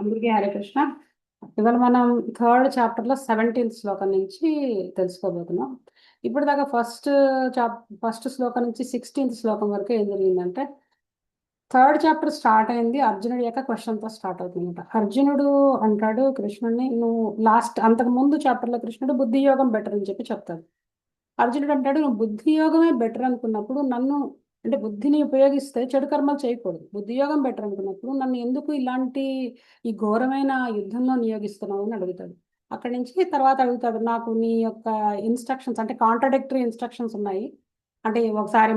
అందరికీ హరే కృష్ణ. ఇవాళ మనం థర్డ్ చాప్టర్లో 17th శ్లోకం నుంచి తెలుసుకోబోతున్నాం. ఇప్పుడు దాకా ఫస్ట్ శ్లోకం నుంచి 16th శ్లోకం వరకు ఏం జరిగిందంటే, థర్డ్ చాప్టర్ స్టార్ట్ అయింది అర్జునుడి యొక్క క్వశ్చన్తో స్టార్ట్ అవుతుంది. అర్జునుడు అంటాడు కృష్ణుడిని, నువ్వు అంతకు ముందు చాప్టర్లో కృష్ణుడు బుద్ధి యోగం బెటర్ అని చెప్పి చెప్తాడు. అర్జునుడు అంటాడు, నువ్వు బుద్ధి యోగమే బెటర్ అనుకున్నప్పుడు నన్ను, అంటే బుద్ధిని ఉపయోగిస్తే చెడు కర్మలు చేయకూడదు, బుద్ధి యోగం బెటర్ అనుకున్నప్పుడు నన్ను ఎందుకు ఇలాంటి ఈ ఘోరమైన యుద్ధంలో నియోగిస్తున్నావు అని అడుగుతాడు. అక్కడి నుంచి తర్వాత అడుగుతాడు, నాకు నీ యొక్క ఇన్స్ట్రక్షన్స్ అంటే కాంట్రడిక్టరీ ఇన్స్ట్రక్షన్స్ ఉన్నాయి, అంటే ఒకసారి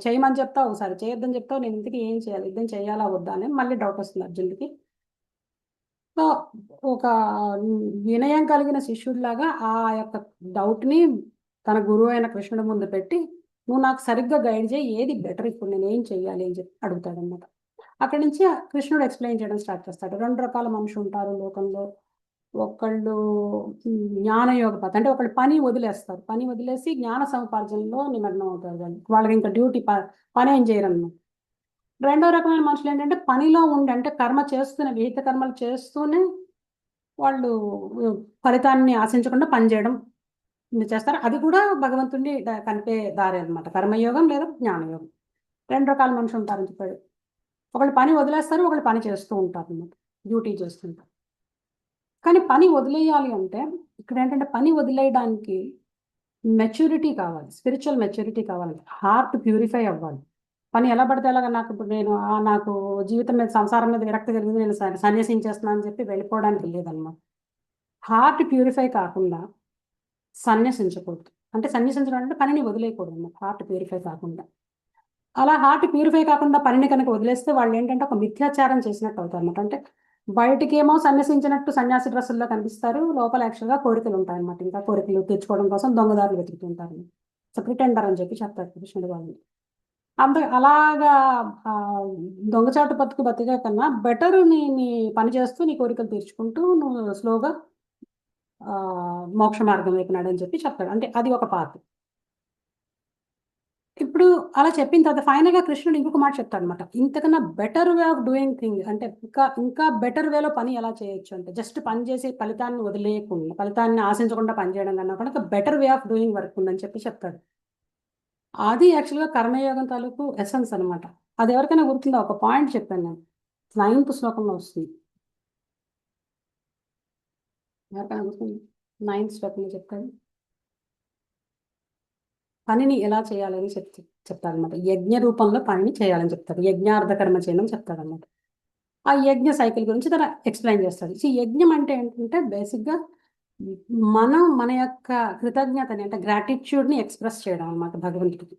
చేయమని చెప్తావు, ఒకసారి చేయొద్దని చెప్తావు, నేను ఇంతకీ ఏం చేయాలి, యుద్ధం చేయాలా వద్దా అని మళ్ళీ డౌట్ వస్తుంది అర్జునుడికి. సో ఒక వినయం కలిగిన శిష్యుడిలాగా ఆ యొక్క డౌట్ని తన గురువు అయిన కృష్ణుడి ముందు పెట్టి, నువ్వు నాకు సరిగ్గా గైడ్ చేయి, ఏది బెటర్, ఇప్పుడు నేను ఏం చెయ్యాలి అని చెప్పి అడుగుతాడనమాట. అక్కడి నుంచి కృష్ణుడు ఎక్స్ప్లెయిన్ చేయడం స్టార్ట్ చేస్తాడు. 2 రకాల మనుషులు ఉంటారు లోకంలో. ఒకళ్ళు జ్ఞానయోగపతి, అంటే ఒకళ్ళు పని వదిలేస్తారు, పని వదిలేసి జ్ఞాన సముపార్జనలో నిమగ్నం అవుతారు. వాళ్ళకి ఇంకా పని ఏం చేయరు అనమాట. రెండో రకమైన మనుషులు ఏంటంటే పనిలో ఉండి, అంటే కర్మ చేస్తూనే, విహిత కర్మలు చేస్తూనే వాళ్ళు ఫలితాన్ని ఆశించకుండా పనిచేయడం చేస్తారు. అది కూడా భగవంతుడిని కనిపే దారి అనమాట, కర్మయోగం లేదా జ్ఞానయోగం. 2 రకాల మనుషులు ఉంటారని చెప్పాడు. ఒకళ్ళు పని వదిలేస్తారు, ఒకళ్ళు పని చేస్తూ ఉంటారు అనమాట, డ్యూటీ చేస్తుంటారు. కానీ పని వదిలేయాలి అంటే ఇక్కడ ఏంటంటే, పని వదిలేయడానికి మెచ్యూరిటీ కావాలి, స్పిరిచువల్ మెచ్యూరిటీ కావాలి, హార్ట్ ప్యూరిఫై అవ్వాలి. పని ఎలా పడితే ఎలాగా, నాకు ఇప్పుడు నాకు జీవితం మీద, సంసారం మీద విరక్తి కలిగింది, నేను సన్యసించేస్తున్నాను అని చెప్పి వెళ్ళిపోవడానికి లేదన్నమాట. హార్ట్ ప్యూరిఫై కాకుండా సన్యసించకూడదు. అంటే సన్యసించడం అంటే పనిని వదిలేయకూడదు అన్నమాట, హార్ట్ ప్యూరిఫై కాకుండా. అలా హార్ట్ ప్యూరిఫై కాకుండా పనిని కనుక వదిలేస్తే వాళ్ళు ఏంటంటే ఒక మిథ్యాచారం చేసినట్టు అవుతారు అన్నమాట. అంటే బయటికేమో సన్యసించినట్టు సన్యాసి డ్రెస్సుల్లో కనిపిస్తారు, లోపల యాక్చువల్గా కోరికలు ఉంటాయన్నమాట. ఇంకా కోరికలు తీర్చుకోవడం కోసం దొంగదారులు వెతుకుతుంటారు. సో ప్రిటెండర్ అని చెప్పి చెప్తారు కృష్ణుడు వాళ్ళు. అలాగా దొంగచాటు బతికే కన్నా బెటర్ నీ పని చేస్తూ నీ కోరికలు తీర్చుకుంటూ నువ్వు స్లోగా మోక్ష మార్గం వైపునాడు అని చెప్పి చెప్తాడు. అంటే అది ఒక పార్ట్. ఇప్పుడు అలా చెప్పిన తర్వాత ఫైనల్గా కృష్ణుడు ఇంకొక మాట చెప్తాడు అనమాట, ఇంతకన్నా better way of doing thing, అంటే ఇంకా బెటర్ వేలో పని ఎలా చేయొచ్చు అంటే, జస్ట్ పని చేసి ఫలితాన్ని వదిలేయకుండా, ఫలితాన్ని ఆశించకుండా పని చేయడం కన్నా కూడా better way of doing work ఉందని చెప్పి చెప్తాడు. అది యాక్చువల్గా కర్మయోగం తాలూకు ఎసెన్స్ అనమాట. అది ఎవరికైనా గుర్తుందో, ఒక పాయింట్ చెప్పాను నేను, 9th శ్లోకంలో వస్తుంది. ఎవరికైనా గుర్తుంది? 9th శ్లోకంలో చెప్తాడు, పనిని ఎలా చేయాలని చెప్తారనమాట. యజ్ఞ రూపంలో పనిని చేయాలని చెప్తాడు, యజ్ఞార్థ కర్మ చేయడం చెప్తాడనమాట. ఆ యజ్ఞ సైకిల్ గురించి తన ఎక్స్ప్లెయిన్ చేస్తాడు. ఈ యజ్ఞం అంటే ఏంటంటే బేసిక్గా మనం మన యొక్క కృతజ్ఞతని, అంటే గ్రాటిట్యూడ్ని ఎక్స్ప్రెస్ చేయడం అనమాట భగవంతుడికి.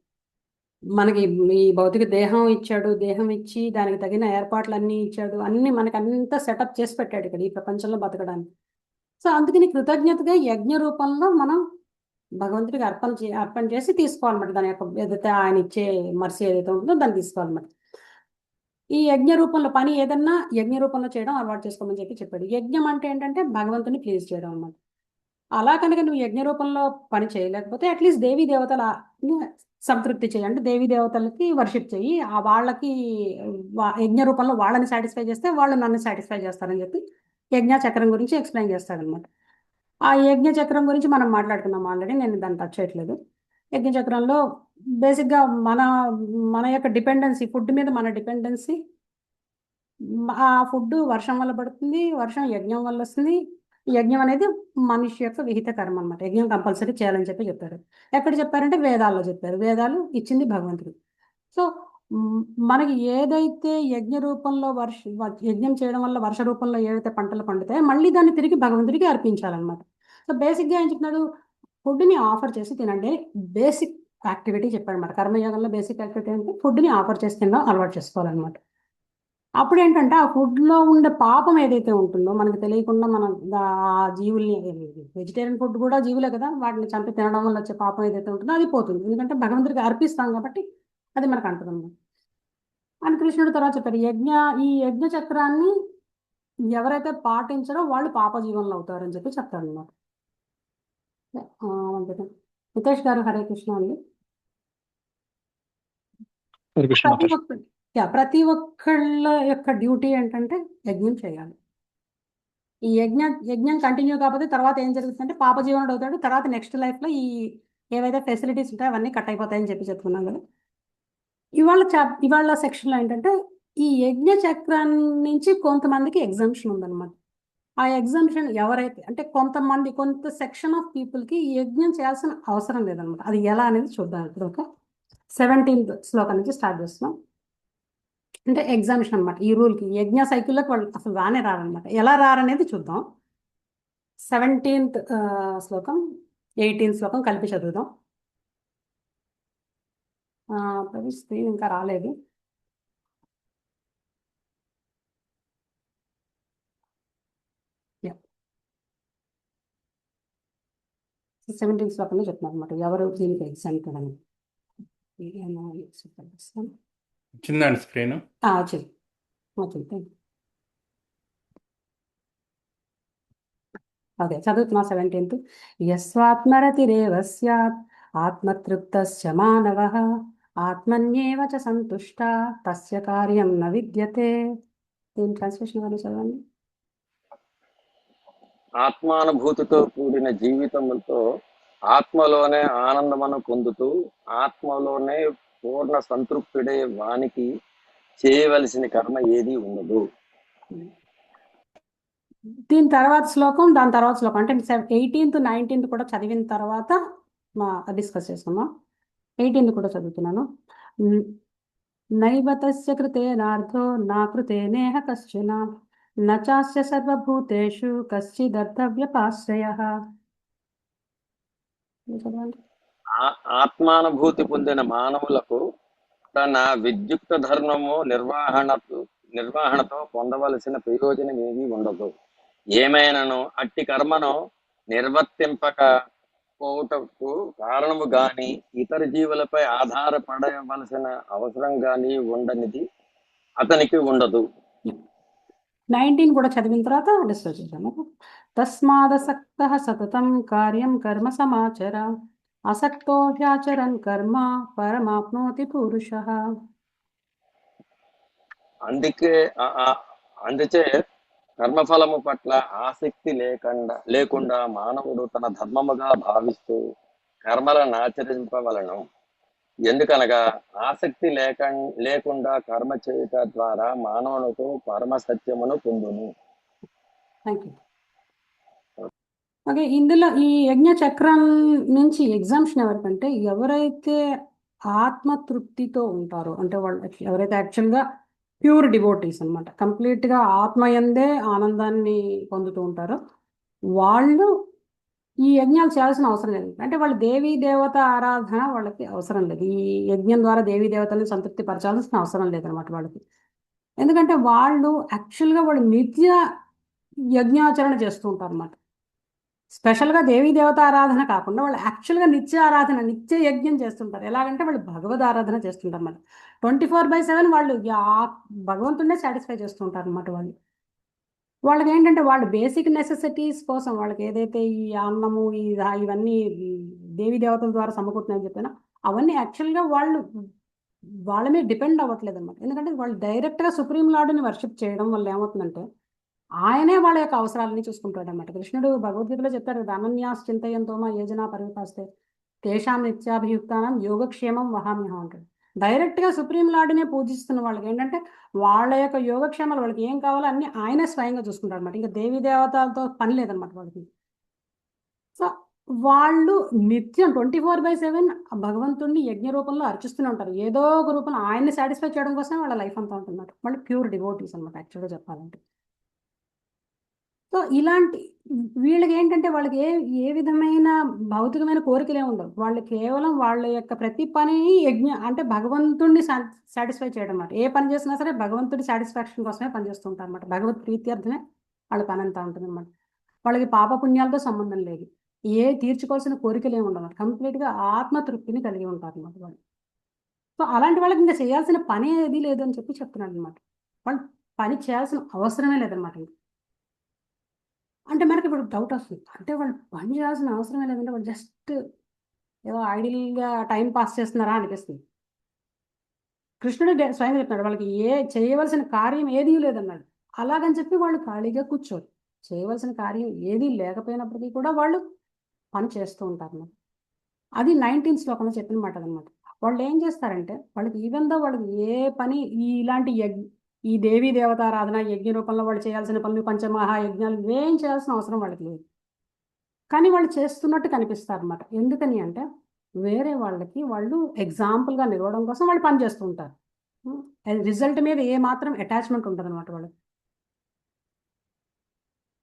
మనకి ఈ భౌతిక దేహం ఇచ్చాడు, దేహం ఇచ్చి దానికి తగిన ఏర్పాట్లన్నీ ఇచ్చాడు, అన్ని మనకి అంతా సెటప్ చేసి పెట్టాడు ఇక్కడ ఈ ప్రపంచంలో బతకడానికి. సో అందుకని కృతజ్ఞతగా యజ్ఞ రూపంలో మనం భగవంతుడికి అర్పణ చేసి తీసుకోవాలన్నమాట. దాని యొక్క ఏదైతే ఆయన ఇచ్చే మర్సీ ఏదైతే ఉంటుందో దాన్ని తీసుకోవాలన్నమాట. ఈ యజ్ఞ రూపంలో పని ఏదన్నా యజ్ఞ రూపంలో చేయడం అలవాటు చేసుకోమని చెప్పాడు. యజ్ఞం అంటే ఏంటంటే భగవంతుని ప్లీజ్ చేయడం అన్నమాట. అలా కనుక నువ్వు యజ్ఞ రూపంలో పని చేయలేకపోతే అట్లీస్ట్ దేవీ దేవతల సంతృప్తి చేయి, అంటే దేవీ దేవతలకి వర్షిప్ చెయ్యి, ఆ వాళ్ళకి యజ్ఞ రూపంలో వాళ్ళని సాటిస్ఫై చేస్తే వాళ్ళు నన్ను సాటిస్ఫై చేస్తారని చెప్పి యజ్ఞ చక్రం గురించి ఎక్స్ప్లెయిన్ చేస్తాడనమాట. ఆ యజ్ఞ చక్రం గురించి మనం మాట్లాడుకున్నాం ఆల్రెడీ, నేను దాన్ని టచ్ చేయట్లేదు. యజ్ఞ చక్రంలో బేసిక్గా మన మన యొక్క డిపెండెన్సీ, ఫుడ్ మీద మన డిపెండెన్సీ, ఆ ఫుడ్ వర్షం వల్ల పడుతుంది, వర్షం యజ్ఞం వల్ల వస్తుంది. యజ్ఞం అనేది మనిషి యొక్క విహిత కర్మ అనమాట, యజ్ఞం కంపల్సరీ చేయాలని చెప్పి చెప్పారు. ఎక్కడ చెప్పారంటే వేదాల్లో చెప్పారు, వేదాలు ఇచ్చింది భగవంతుడు. సో మనకి ఏదైతే యజ్ఞ రూపంలో యజ్ఞం చేయడం వల్ల వర్ష రూపంలో ఏవైతే పంటలు పండుతాయో మళ్ళీ దాన్ని తిరిగి భగవంతుడికి అర్పించాలన్నమాట. సో బేసిక్గా ఏం చెప్తున్నాడు, ఫుడ్ని ఆఫర్ చేసి తినండి, బేసిక్ యాక్టివిటీ చెప్పాడు అనమాట. కర్మయోగంలో బేసిక్ యాక్టివిటీ అంటే ఫుడ్ని ఆఫర్ చేసి తినడం అలవాటు చేసుకోవాలన్నమాట. అప్పుడు ఏంటంటే ఆ ఫుడ్లో ఉండే పాపం ఏదైతే ఉంటుందో మనకు తెలియకుండా మనం ఆ జీవుల్ని, వెజిటేరియన్ ఫుడ్ కూడా జీవులే కదా, వాటిని చంపి తినడం వల్ల వచ్చే పాపం ఏదైతే ఉంటుందో అది పోతుంది, ఎందుకంటే భగవంతుడికి అర్పిస్తాం కాబట్టి అది మనకు అంటుంది అని కృష్ణుడు తర్వాత చెప్పారు. ఈ యజ్ఞ చక్రాన్ని ఎవరైతే పాటించారో వాళ్ళు పాప జీవనంలో అవుతారని చెప్పి చెప్తారు అన్నమాట. నితేష్ గారు హరే కృష్ణ అండి. ప్రతి ఒక్కళ్ళ యొక్క డ్యూటీ ఏంటంటే యజ్ఞం చేయాలి. ఈ యజ్ఞం కంటిన్యూ కాకపోతే తర్వాత ఏం జరుగుతుందంటే పాపజీవనుడు అవుతాడు. తర్వాత నెక్స్ట్ లైఫ్లో ఈ ఏవైతే ఫెసిలిటీస్ ఉంటాయో అవన్నీ కట్ అయిపోతాయని చెప్పుకున్నాం కదా. ఇవాళ సెక్షన్లో ఏంటంటే ఈ యజ్ఞ చక్రం నుంచి కొంతమందికి ఎగ్జామ్షన్ ఉందన్నమాట. ఆ ఎగ్జామ్షన్ ఎవరైతే అంటే కొంత సెక్షన్ ఆఫ్ పీపుల్కి ఈ యజ్ఞం చేయాల్సిన అవసరం లేదనమాట. అది ఎలా అనేది చూద్దాం. ఇప్పుడు ఒక 17th శ్లోకం నుంచి స్టార్ట్ చేస్తున్నాం. అంటే ఎగ్జామిషన్ అనమాట. ఈ రూల్కి యజ్ఞ సైకిల్లోకి వాళ్ళు అసలు రానే రారనమాట. ఎలా రారనేది చూద్దాం. 17th శ్లోకం 18th శ్లోకం కలిపి చదువుదాం. స్క్రీన్ ఇంకా రాలేదు. యా 17th శ్లోకంలో చెప్తున్నాను అనమాట ఎవరు దీనికి ఎగ్జామ్ అని. వచ్చిందండి స్క్రీన్? వచ్చింది. అదే చదువుతున్నా. 17th యస్వాత్మరతిరేవ స్యాత్ ఆత్మతృప్తస్య మానవః ఆత్మన్యేవ చ సంతుష్టా తస్య కార్యం న విద్యతే. దీని ట్రాన్స్లేషన్ గారు చదవండి. ఆత్మానుభూతితో కూడిన జీవితంతో ఆత్మలోనే ఆనందమును పొందుతూ ఆత్మలోనే పూర్ణ సంతృప్తుడే వానికి చేయవలసిన కర్మ ఏది ఉండదు. దాని తర్వాత శ్లోకం అంటే 18th 19th కూడా చదివిన తర్వాత డిస్కస్ చేసుకుందాం. 18th కూడా చదువుతున్నాను. నైవ తస్య కృతేనార్థో నా కృతేనేహ కశ్చన నచాస్య సర్వభూతేషు కశ్చిదర్థవ్యపాశ్రయః. ఆత్మానుభూతి పొందిన మానవులకు తన విద్యుక్త ధర్మము నిర్వహణతో పొందవలసిన ప్రయోజనం ఏమీ ఉండదు. ఏమైనాను అట్టి కర్మను నిర్వర్తింపక పోవుటకు కారణము గాని ఇతర జీవులపై ఆధారపడవలసిన అవసరం గాని ఉండనిది అతనికి ఉండదు. 19 కూడా చదివిన తర్వాత డిస్కస్ చేద్దాము. తస్మాదసక్తః సతతం కార్యం కర్మ సమాచర అసక్తో హ్యాచరన్ కర్మ పరమాప్నోతి పురుషః. అందుచే కర్మఫలము పట్ల ఆసక్తి లేకుండా మానవుడు తన ధర్మముగా భావిస్తూ కర్మలను ఆచరింపవలను. ఎందుకనగా ఆసక్తి లేకుండా కర్మ చేయుట ద్వారా మానవునికి పరమ సత్యమును పొందును. ఓకే, ఇందులో ఈ యజ్ఞ చక్రం నుంచి ఎగ్జామ్షన్ ఎవరికంటే ఎవరైతే ఆత్మతృప్తితో ఉంటారో, అంటే వాళ్ళు ఎవరైతే యాక్చువల్గా ప్యూర్ డివోటీస్ అనమాట, కంప్లీట్గా ఆత్మయందే ఆనందాన్ని పొందుతూ ఉంటారో వాళ్ళు ఈ యజ్ఞాలు చేయాల్సిన అవసరం లేదు. అంటే వాళ్ళు దేవీ దేవత ఆరాధన వాళ్ళకి అవసరం లేదు. ఈ యజ్ఞం ద్వారా దేవీ దేవతల్ని సంతృప్తి పరచాల్సిన అవసరం లేదనమాట వాళ్ళకి. ఎందుకంటే వాళ్ళు నిత్య యజ్ఞాచరణ చేస్తూ ఉంటారు అన్నమాట. స్పెషల్గా దేవీ దేవత ఆరాధన కాకుండా వాళ్ళు యాక్చువల్గా నిత్య యజ్ఞం చేస్తుంటారు. ఎలాగంటే వాళ్ళు భగవద్ ఆరాధన చేస్తుంటారు అన్నమాట. 24/7 వాళ్ళు భగవంతుడినే సాటిస్ఫై చేస్తుంటారు అన్నమాట. వాళ్ళకి ఏంటంటే వాళ్ళ బేసిక్ నెసెసిటీస్ కోసం వాళ్ళకి ఏదైతే ఈ అన్నము ఇవన్నీ దేవీ దేవతల ద్వారా సమకూరుతున్నాయని చెప్పినా అవన్నీ యాక్చువల్గా వాళ్ళ మీద డిపెండ్ అవ్వట్లేదు అనమాట. ఎందుకంటే వాళ్ళు డైరెక్ట్గా సుప్రీం లార్డ్ని వర్షిప్ చేయడం వల్ల ఏమవుతుందంటే ఆయనే వాళ్ళ యొక్క అవసరాలని చూసుకుంటాడు అనమాట. కృష్ణుడు భగవద్గీతలో చెప్తారు కదా, అనన్యాస్ చింతయంతో మా యోజన పరివిపాస్తే తేషాం నిత్యాభియుక్తానం యోగక్షేమం వహామ్యహం అంటాడు. డైరెక్ట్గా సుప్రీం లార్డ్నే పూజిస్తున్న వాళ్ళకి ఏంటంటే వాళ్ళ యొక్క యోగక్షేమాలు వాళ్ళకి ఏం కావాలో అన్ని ఆయనే స్వయంగా చూసుకుంటారు అనమాట. ఇంకా దేవీ దేవతలతో పని లేదనమాట వాళ్ళకి. సో వాళ్ళు నిత్యం 24/7 భగవంతుడిని యజ్ఞ రూపంలో అర్చిస్తూనే ఉంటారు. ఏదో ఒక రూపంలో ఆయన్ని సాటిస్ఫై చేయడం కోసం వాళ్ళ లైఫ్ అంతా ఉంటున్నారు. వాళ్ళు ప్యూర్ డివోటీస్ అనమాట యాక్చువల్గా చెప్పాలంటే. సో వీళ్ళకి ఏంటంటే వాళ్ళకి ఏ విధమైన భౌతికమైన కోరికలే ఉండవు. వాళ్ళు కేవలం వాళ్ళ యొక్క ప్రతి పని అంటే భగవంతుడిని సాటిస్ఫై చేయడం అన్నమాట. ఏ పని చేసినా సరే భగవంతుడి సాటిస్ఫాక్షన్ కోసమే పనిచేస్తూ ఉంటారు అనమాట. భగవత్ ప్రీత్యర్థమే వాళ్ళ పని అంతా ఉంటుంది అనమాట. వాళ్ళకి పాప పుణ్యాలతో సంబంధం లేదు. తీర్చుకోవాల్సిన కోరికలు ఏమి ఉండవు. కంప్లీట్గా ఆత్మతృప్తిని కలిగి ఉంటారు అనమాట వాళ్ళు. సో అలాంటి వాళ్ళకి ఇంకా చేయాల్సిన పని ఏది లేదు అని చెప్తున్నాడు అనమాట. వాళ్ళు పని చేయాల్సిన అవసరమే లేదనమాట. అంటే మనకి ఇప్పుడు డౌట్ వస్తుంది, అంటే వాళ్ళు పని చేయాల్సిన అవసరమే లేదంటే వాళ్ళు జస్ట్ ఏదో ఐడియల్గా టైం పాస్ చేస్తున్నారా అనిపిస్తుంది. కృష్ణుడు స్వయంగా చెప్తున్నాడు వాళ్ళకి చేయవలసిన కార్యం ఏదీ లేదన్నాడు. అలాగని చెప్పి వాళ్ళు ఖాళీగా కూర్చోరు. చేయవలసిన కార్యం ఏదీ లేకపోయినప్పటికీ కూడా వాళ్ళు పని చేస్తూ ఉంటారు అన్నమాట. అది 19th శ్లోకంలో చెప్పిన మాట అనమాట. వాళ్ళు ఏం చేస్తారంటే వాళ్ళకి ఈవెన్ దో వాళ్ళకి ఏ పని ఇలాంటి ఈ దేవీ దేవతారాధన యజ్ఞ రూపంలో వాళ్ళు చేయాల్సిన పనులు పంచమహాయజ్ఞాలు ఏం చేయాల్సిన అవసరం వాళ్ళకి లేదు. కానీ వాళ్ళు చేస్తున్నట్టు కనిపిస్తారు అనమాట. ఎందుకని అంటే వేరే వాళ్ళకి వాళ్ళు ఎగ్జాంపుల్గా నిలవడం కోసం వాళ్ళు పని చేస్తూ ఉంటారు. రిజల్ట్ మీద ఏ మాత్రం అటాచ్మెంట్ ఉంటుంది అనమాట వాళ్ళకి.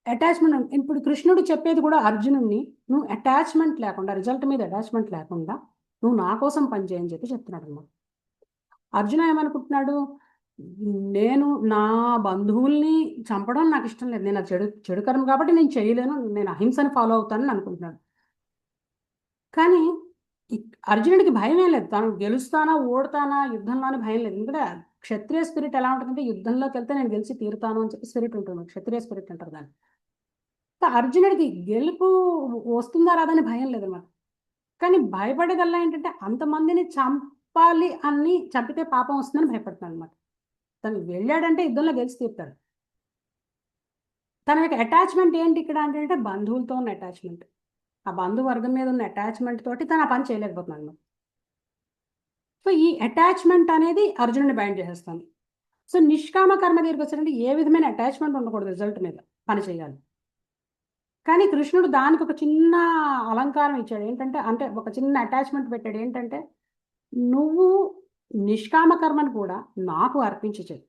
అటాచ్మెంట్ ఇప్పుడు కృష్ణుడు చెప్పేది కూడా అర్జునుడిని, నువ్వు అటాచ్మెంట్ లేకుండా, రిజల్ట్ మీద అటాచ్మెంట్ లేకుండా నువ్వు నా కోసం పని చేయని చెప్పి చెప్తున్నాడు అన్నమాట. అర్జున ఏమనుకుంటున్నాడు, నేను నా బంధువుల్ని చంపడం నాకు ఇష్టం లేదు, నేను చెడు చెడు కర్మ కాబట్టి నేను చేయలేను, నేను అహింసని ఫాలో అవుతానని అనుకుంటున్నాడు. కానీ అర్జునుడికి భయమే లేదు, తాను గెలుస్తానా ఓడతానా యుద్ధంలో అని భయం లేదు. ఎందుకంటే క్షత్రియ స్పిరిట్ ఎలా ఉంటుందంటే యుద్ధంలోకి వెళ్తే నేను గెలిచి తీరుతాను అని చెప్పి స్పిరిట్ ఉంటుంది, క్షత్రియ స్పిరిట్ అంటారు దాన్ని. అర్జునుడికి గెలుపు వస్తుందా రాదని భయం లేదన్నమాట. కానీ భయపడేదల్లా ఏంటంటే అంతమందిని చంపాలి అని, చంపితే పాపం వస్తుందని భయపడుతున్నాడు అనమాట. తను వెళ్ళాడంటే యుద్ధంలో గెలిచి తీరుతాడు. తన యొక్క అటాచ్మెంట్ ఏంటి ఇక్కడ అంటే బంధువులతో ఉన్న అటాచ్మెంట్. ఆ బంధువర్గం మీద ఉన్న అటాచ్మెంట్ తోటి తను ఆ పని చేయలేకపోతున్నాడు. సో ఈ అటాచ్మెంట్ అనేది అర్జునుడిని బైండ్ చేసేస్తాను. సో నిష్కామ కర్మ దగ్గరికి వచ్చారంటే ఏ విధమైన అటాచ్మెంట్ ఉండకూడదు, రిజల్ట్ మీద పని చేయాలి. కానీ కృష్ణుడు దానికి ఒక చిన్న అలంకారం ఇచ్చాడు. ఏంటంటే అంటే ఒక చిన్న అటాచ్మెంట్ పెట్టాడు. ఏంటంటే నువ్వు నిష్కామ కర్మను కూడా నాకు అర్పించి చెయ్యి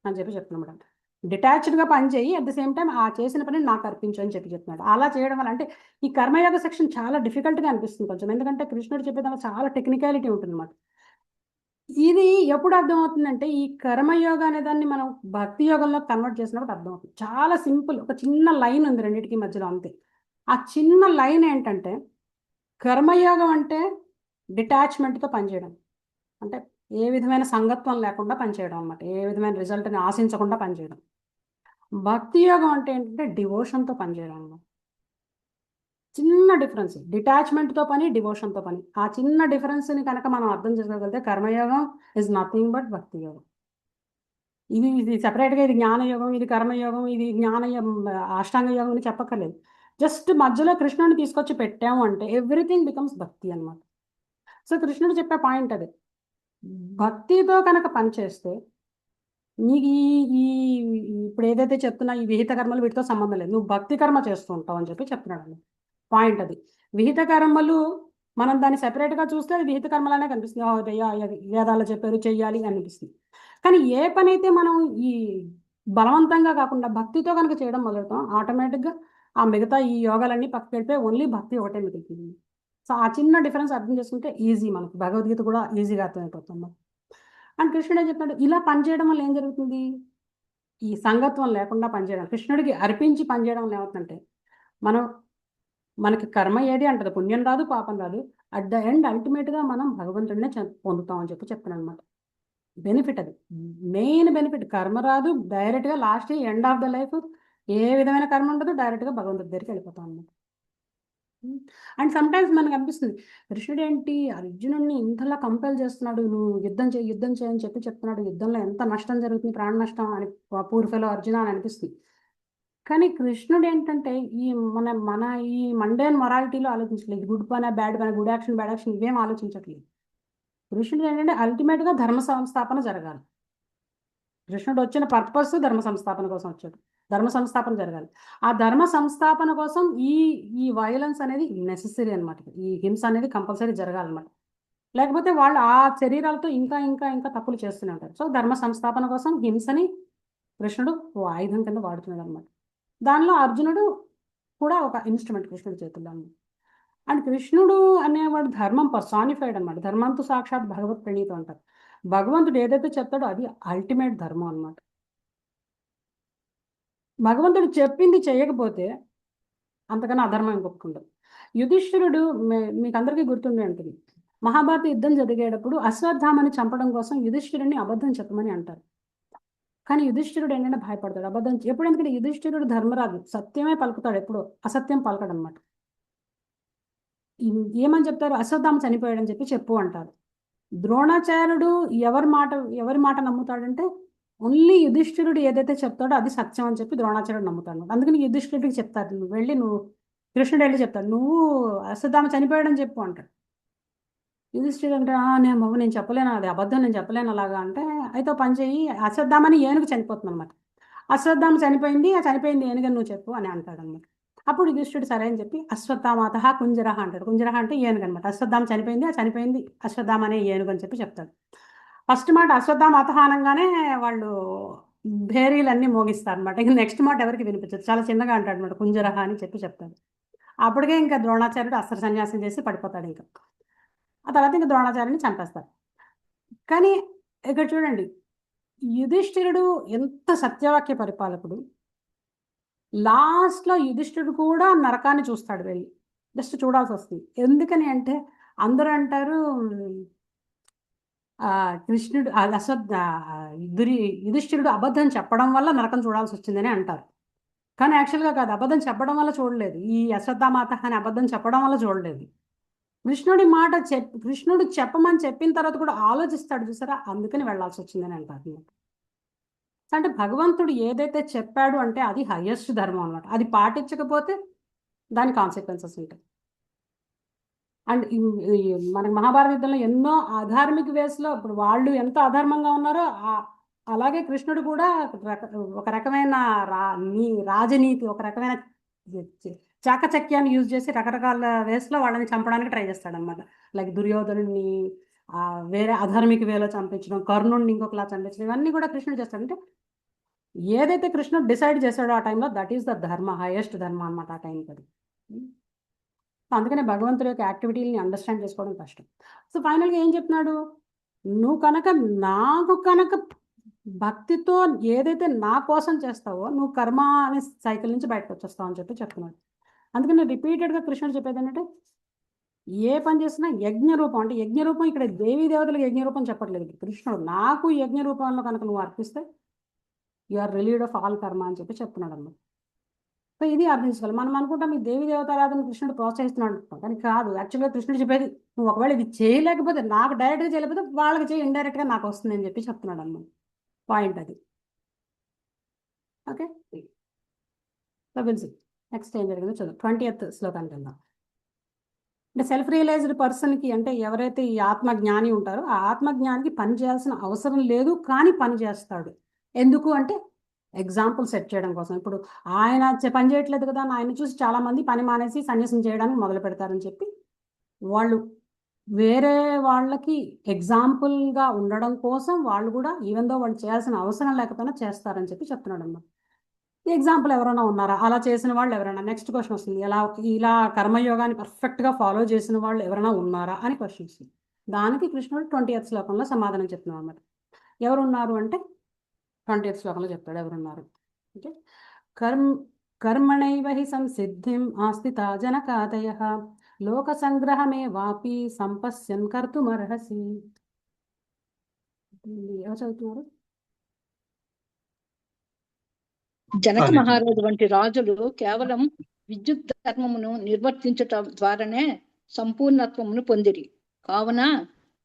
అని చెప్పి చెప్తున్నాడు. డిటాచ్డ్గా పని చేయి, అట్ ద సేమ్ టైం ఆ చేసిన పని నాకు అర్పించు అని చెప్పి చెప్తున్నాడు. అలా చేయడం వల్ల అంటే ఈ కర్మయోగ సెక్షన్ చాలా డిఫికల్ట్గా అనిపిస్తుంది కొంచెం, ఎందుకంటే కృష్ణుడు చెప్పేదానికి చాలా టెక్నికాలిటీ ఉంటుంది అన్నమాట. ఇది ఎప్పుడు అర్థమవుతుందంటే ఈ కర్మయోగ అనే దాన్ని మనం భక్తి యోగంలో కన్వర్ట్ చేసినప్పుడు అర్థమవుతుంది. చాలా సింపుల్, ఒక చిన్న లైన్ ఉంది రెండింటికి మధ్యలో, అంతే. ఆ చిన్న లైన్ ఏంటంటే కర్మయోగం అంటే డిటాచ్మెంట్తో పనిచేయడం, అంటే ఏ విధమైన సంగత్వం లేకుండా పనిచేయడం అన్నమాట, ఏ విధమైన రిజల్ట్ని ఆశించకుండా పనిచేయడం. భక్తి యోగం అంటే ఏంటంటే డివోషన్తో పనిచేయడం అన్నమాట. చిన్న డిఫరెన్స్, డిటాచ్మెంట్తో పని, డివోషన్తో పని. ఆ చిన్న డిఫరెన్స్ని కనుక మనం అర్థం చేసుకోగలిగితే కర్మయోగం ఇస్ నథింగ్ బట్ భక్తి యోగం. ఇది సెపరేట్గా ఇది జ్ఞానయోగం, ఇది కర్మయోగం, ఇది అష్టాంగ యోగం అని చెప్పక్కర్లేదు. జస్ట్ మధ్యలో కృష్ణుడిని తీసుకొచ్చి పెట్టాము అంటే ఎవ్రీథింగ్ బికమ్స్ భక్తి అనమాట. సో కృష్ణుడు చెప్పే పాయింట్ అదే, భక్తితో కనుక పనిచేస్తే నీకు ఈ ఇప్పుడు ఏదైతే చెప్తున్నా ఈ విహిత కర్మలు వీటితో సంబంధం లేదు, నువ్వు భక్తి కర్మ చేస్తూ ఉంటావు అని చెప్పి చెప్తున్నాడు. పాయింట్ అది. విహిత కర్మలు మనం దాన్ని సెపరేట్గా చూస్తే అది విహిత కర్మలనే కనిపిస్తుంది, వేదాలు చెప్పారు చెయ్యాలి అనిపిస్తుంది. కానీ ఏ పని అయితే మనం ఈ బలవంతంగా కాకుండా భక్తితో కనుక చేయడం మొదలుతాం, ఆటోమేటిక్గా ఆ మిగతా ఈ యోగాలన్నీ పక్కకి వెళ్ళిపోయి ఓన్లీ భక్తి ఒకటే మిగులుతుంది. సో ఆ చిన్న డిఫరెన్స్ అర్థం చేసుకుంటే ఈజీ, మనకు భగవద్గీత కూడా ఈజీగా అర్థమైపోతుంది. అండ్ కృష్ణుడు ఏం చెప్తున్నాడు, ఇలా పనిచేయడం వల్ల ఏం జరుగుతుంది, ఈ సంగత్వం లేకుండా పనిచేయడం, కృష్ణుడికి అర్పించి పనిచేయడం వల్ల ఏమవుతుందంటే మనకి కర్మ ఏది అంటది, పుణ్యం రాదు పాపం రాదు, అట్ ద ఎండ్ అల్టిమేట్గా మనం భగవంతుడినే పొందుతాం అని చెప్పి చెప్తున్నాను అనమాట. బెనిఫిట్ అది, మెయిన్ బెనిఫిట్. కర్మ రాదు, డైరెక్ట్గా last end of the life ఏ విధమైన కర్మ ఉండదు, డైరెక్ట్గా భగవంతుడి దగ్గరికి వెళ్ళిపోతాం అన్నమాట. అండ్ సమ్టైమ్స్ మనకు అనిపిస్తుంది, కృష్ణుడు ఏంటి అర్జునుడిని ఇంతలా కంపేర్ చేస్తున్నాడు, నువ్వు యుద్ధం చేయని చెప్పి చెప్తున్నాడు, యుద్ధంలో ఎంత నష్టం జరుగుతుంది, ప్రాణ నష్టం అని పూర్వలో అర్జున అని అనిపిస్తుంది. కానీ కృష్ణుడు ఏంటంటే ఈ మన ఈ మండేన్ మొరాలిటీలో ఆలోచించలేదు, గుడ్ పని బ్యాడ్ పని, గుడ్ యాక్షన్ బ్యాడ్ యాక్షన్ ఇవేం ఆలోచించట్లేదు. కృష్ణుడు ఏంటంటే అల్టిమేట్గా ధర్మ సంస్థాపన జరగాలి. కృష్ణుడు వచ్చిన పర్పస్ ధర్మ సంస్థాపన కోసం వచ్చాడు, ధర్మ సంస్థాపన జరగాలి. ఆ ధర్మ సంస్థాపన కోసం ఈ వైలెన్స్ అనేది నెసెసరీ అనమాట, ఈ హింస అనేది కంపల్సరీ జరగాలన్నమాట. లేకపోతే వాళ్ళు ఆ శరీరాలతో ఇంకా ఇంకా ఇంకా తప్పులు చేస్తూనే ఉంటారు. సో ధర్మ సంస్థాపన కోసం హింసని కృష్ణుడు ఆయుధం కింద వాడుతున్నాడు అనమాట. దానిలో అర్జునుడు కూడా ఒక ఇన్స్ట్రుమెంట్ కృష్ణుడి చేతుల్లో. అండ్ కృష్ణుడు అనేవాడు ధర్మం పర్సానిఫైడ్ అనమాట, ధర్మంతో సాక్షాత్ భగవత్ ప్రణీత అంటారు. భగవంతుడు ఏదైతే చెప్తాడో అది అల్టిమేట్ ధర్మం అనమాట. భగవంతుడు చెప్పింది చేయకపోతే అంతకన్నా అధర్మం ఇంకొకటి. యుధిష్ఠిరుడు మీకు అందరికీ గుర్తుండే ఉంటుంది, మహాభారత యుద్ధం జరిగేటప్పుడు అశ్వత్థామని చంపడం కోసం యుధిష్ఠిరుడిని అబద్ధం చెప్పమని అంటారు. కానీ యుధిష్ఠిరుడు ఏంటంటే భయపడతాడు అబద్ధం ఎప్పుడు, ఎందుకంటే యుధిష్ఠిరుడు ధర్మరాజు, సత్యమే పలుకుతాడు, ఎప్పుడు అసత్యం పలకడు అనమాట. ఏమని చెప్తారు, అశ్వత్థామ చనిపోయాడని చెప్పి చెప్పు అంటారు. ద్రోణాచార్యుడు ఎవరి మాట నమ్ముతాడంటే ఓన్లీ యుధిష్ఠిరుడు ఏదైతే చెప్తాడో అది సత్యం అని చెప్పి ద్రోణాచార్యుడు నమ్ముతాడు అనమాట. అందుకని యుధిష్ఠిరుడికి చెప్తాడు, నువ్వు వెళ్ళి నువ్వు కృష్ణుడు వెళ్ళి చెప్తాడు, నువ్వు అశ్వత్థామ చనిపోయాడని చెప్పు అంటాడు. యుధిష్ఠిరుడు అంటే నేను బాబు నేను చెప్పలేను, అది అబద్ధం, నేను చెప్పలేను అలాగా అంటే, అయితే ఓ పని చెయ్యి, అశ్వత్థామని ఏనుగు చనిపోతుంది అనమాట. అశ్వత్థామ చనిపోయింది, ఆ చనిపోయింది ఏనుగని నువ్వు చెప్పు అని అంటాడు అనమాట. అప్పుడు యుధిష్ఠిరుడు సరే అని చెప్పి అశ్వత్థామాత కుంజరహ అంటాడు. కుంజరహ అంటే ఏనుగు అనమాట. అశ్వత్థామ చనిపోయింది, ఆ చనిపోయింది అశ్వత్థామ అనే ఏనుగు అని చెప్పి చెప్తాడు. ఫస్ట్ మాట అశ్వత్థామాత అనగానే వాళ్ళు భేరీలన్నీ మోగిస్తారు అనమాట. ఇంకా నెక్స్ట్ మాట ఎవరికి వినిపించదు, చాలా చిన్నగా అంటాడు అనమాట, కుంజరహ అని చెప్పి చెప్తాడు. అప్పటికే ఇంకా ద్రోణాచార్యుడు అస్త్ర సన్యాసం చేసి పడిపోతాడు. ఇంకా ఆ తర్వాత ఇంకా ద్రోణాచార్యుని చంపేస్తారు. కానీ ఇక్కడ చూడండి, యుధిష్ఠిరుడు ఎంత సత్యవాక్య పరిపాలకుడు, లాస్ట్లో యుధిష్ఠిరుడు కూడా నరకాన్ని చూస్తాడు వెళ్ళి, జస్ట్ చూడాల్సి వస్తుంది. ఎందుకని అంటే అందరూ అంటారు కృష్ణుడు యుధిష్ఠిరుడు అబద్ధం చెప్పడం వల్ల నరకం చూడాల్సి వచ్చిందని అంటారు. కానీ యాక్చువల్గా కాదు, అబద్ధం చెప్పడం వల్ల చూడలేదు, ఈ అశ్వత్థామాత అని అబద్ధం చెప్పడం వల్ల చూడలేదు. కృష్ణుడు చెప్పమని చెప్పిన తర్వాత కూడా ఆలోచిస్తాడు చూసారా, అందుకని వెళ్ళాల్సి వచ్చిందని అంటారు. అంటే భగవంతుడు ఏదైతే చెప్పాడు అంటే అది హైయెస్ట్ ధర్మం అనమాట. అది పాటించకపోతే దాని కాన్సిక్వెన్సెస్ ఉంటాయి. అండ్ మనకి మహాభారత యుద్ధంలో ఎన్నో అధార్మిక వేస్లో ఇప్పుడు వాళ్ళు ఎంత అధర్మంగా ఉన్నారో అలాగే కృష్ణుడు కూడా ఒక రకమైన రాజనీతి, ఒక రకమైన చాకచక్యాన్ని యూజ్ చేసి రకరకాల వేస్లో వాళ్ళని చంపడానికి ట్రై చేస్తాడనమాట. లైక్ దుర్యోధనుడిని వేరే అధార్మిక వేలో చంపించడం, కర్ణుడిని ఇంకొకలా చంపించడం, ఇవన్నీ కూడా కృష్ణుడు చేస్తాడంటే ఏదైతే కృష్ణుడు డిసైడ్ చేశాడో ఆ టైంలో దట్ ఈస్ ద ధర్మ, హైయెస్ట్ ధర్మ అనమాట ఆ టైంకి అది. అందుకనే భగవంతుడి యొక్క యాక్టివిటీని అండర్స్టాండ్ చేసుకోవడం కష్టం. సో ఫైనల్గా ఏం చెప్తున్నాడు, నువ్వు కనుక నాకు భక్తితో ఏదైతే నా కోసం చేస్తావో నువ్వు కర్మ అనే సైకిల్ నుంచి బయటకు వచ్చేస్తావు అని చెప్పి చెప్తున్నాడు. అందుకని రిపీటెడ్గా కృష్ణుడు చెప్పేది ఏంటంటే ఏ పని చేసినా యజ్ఞ రూపం, అంటే యజ్ఞ రూపం ఇక్కడ దేవీ దేవతలకు యజ్ఞ రూపం చెప్పట్లేదు. కృష్ణుడు నాకు యజ్ఞ రూపంలో కనుక నువ్వు అర్పిస్తే you are relieved of all karma అని చెప్పి చెప్తున్నాడు అన్నమాట. సో ఇది అర్థించుకోవాలి. మనం అనుకుంటాం ఈ దేవి దేవతారాధన కృష్ణుడు ప్రోత్సహిస్తున్నాడు అనుకుంటాం, కానీ కాదు. యాక్చువల్గా కృష్ణుడు చెప్పేది నువ్వు ఒకవేళ ఇది చేయలేకపోతే, నాకు డైరెక్ట్గా చేయలేకపోతే వాళ్ళకి చేయి, ఇండైరెక్ట్గా నాకు వస్తుంది అని చెప్పి చెప్తున్నాడు అన్నమాట. పాయింట్ అది. ఓకే, సో విల్ నెక్స్ట్ ఏం జరిగిందో చదువు. 20th శ్లోకానికి వెళ్దాం. అంటే సెల్ఫ్ రియలైజ్డ్ పర్సన్కి, అంటే ఎవరైతే ఈ ఆత్మజ్ఞాని ఉంటారో ఆ ఆత్మజ్ఞానికి పని చేయాల్సిన అవసరం లేదు, కానీ పని చేస్తాడు. ఎందుకు అంటే ఎగ్జాంపుల్ సెట్ చేయడం కోసం. ఇప్పుడు ఆయన పని చేయట్లేదు కదా, ఆయన చూసి చాలామంది పని మానేసి సన్యాసం చేయడానికి మొదలు పెడతారని చెప్పి వాళ్ళు వేరే వాళ్ళకి ఎగ్జాంపుల్గా ఉండడం కోసం వాళ్ళు కూడా ఈవెన్ దో వాళ్ళు చేయాల్సిన అవసరం లేకపోయినా చేస్తారని చెప్పి చెప్తున్నాడు అన్నమాట. ఎగ్జాంపుల్ ఎవరైనా ఉన్నారా అలా చేసిన వాళ్ళు ఎవరైనా? నెక్స్ట్ క్వశ్చన్ వస్తుంది, ఇలా కర్మయోగాన్ని పర్ఫెక్ట్గా ఫాలో చేసిన వాళ్ళు ఎవరైనా ఉన్నారా అని క్వశ్చన్ వస్తుంది. దానికి కృష్ణుడు 20th శ్లోకంలో సమాధానం చెప్తున్నాడు అన్నమాట. ఎవరున్నారు అంటే 20th శ్లోకంలో చెప్తాడు ఎవరున్నారు. ఓకే, కర్మణైవ హి సంసిద్ధిం ఆస్థితా జనకాదయః లోక సంగ్రహమే వాపి సంపశ్యన్ కర్తుమర్హసి. ఎవరు చదువుతున్నారు? జనక మహారాజు వంటి రాజులు కేవలం విద్యుత్ ధర్మమును నిర్వర్తించటం ద్వారానే సంపూర్ణత్వమును పొందిరి. కావున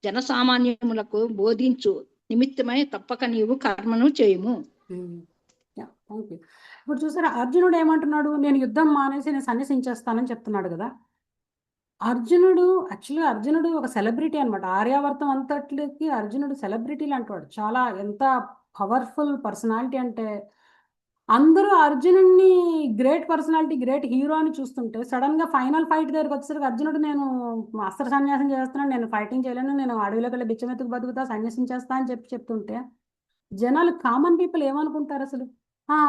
జనసామాన్యములకు బోధించు నిమిత్తమై తప్పక నీవు కర్మను చేయము. ఇప్పుడు చూసారా, అర్జునుడు ఏమంటున్నాడు, నేను యుద్ధం మానేసి నేను సన్యసించేస్తానని చెప్తున్నాడు కదా. అర్జునుడు ఒక సెలబ్రిటీ అనమాట. ఆర్యావర్తం అంతట్లకి అర్జునుడు సెలబ్రిటీ లాంటివాడు. చాలా ఎంత పవర్ఫుల్ పర్సనాలిటీ అంటే అందరూ అర్జునుడిని గ్రేట్ పర్సనాలిటీ, గ్రేట్ హీరో అని చూస్తుంటే సడన్ గా ఫైనల్ ఫైట్ దగ్గరకు వచ్చేసరికి అర్జునుడు నేను అస్త్ర సన్యాసం చేస్తున్నాను, నేను ఫైటింగ్ చేయలేను, నేను అడవిలోకి వెళ్ళి బిచ్చమెత్తుకు బతుకుతా, సన్యాసం చేస్తా అని చెప్తుంటే జనాలు, కామన్ పీపుల్ ఏమనుకుంటారు అసలు,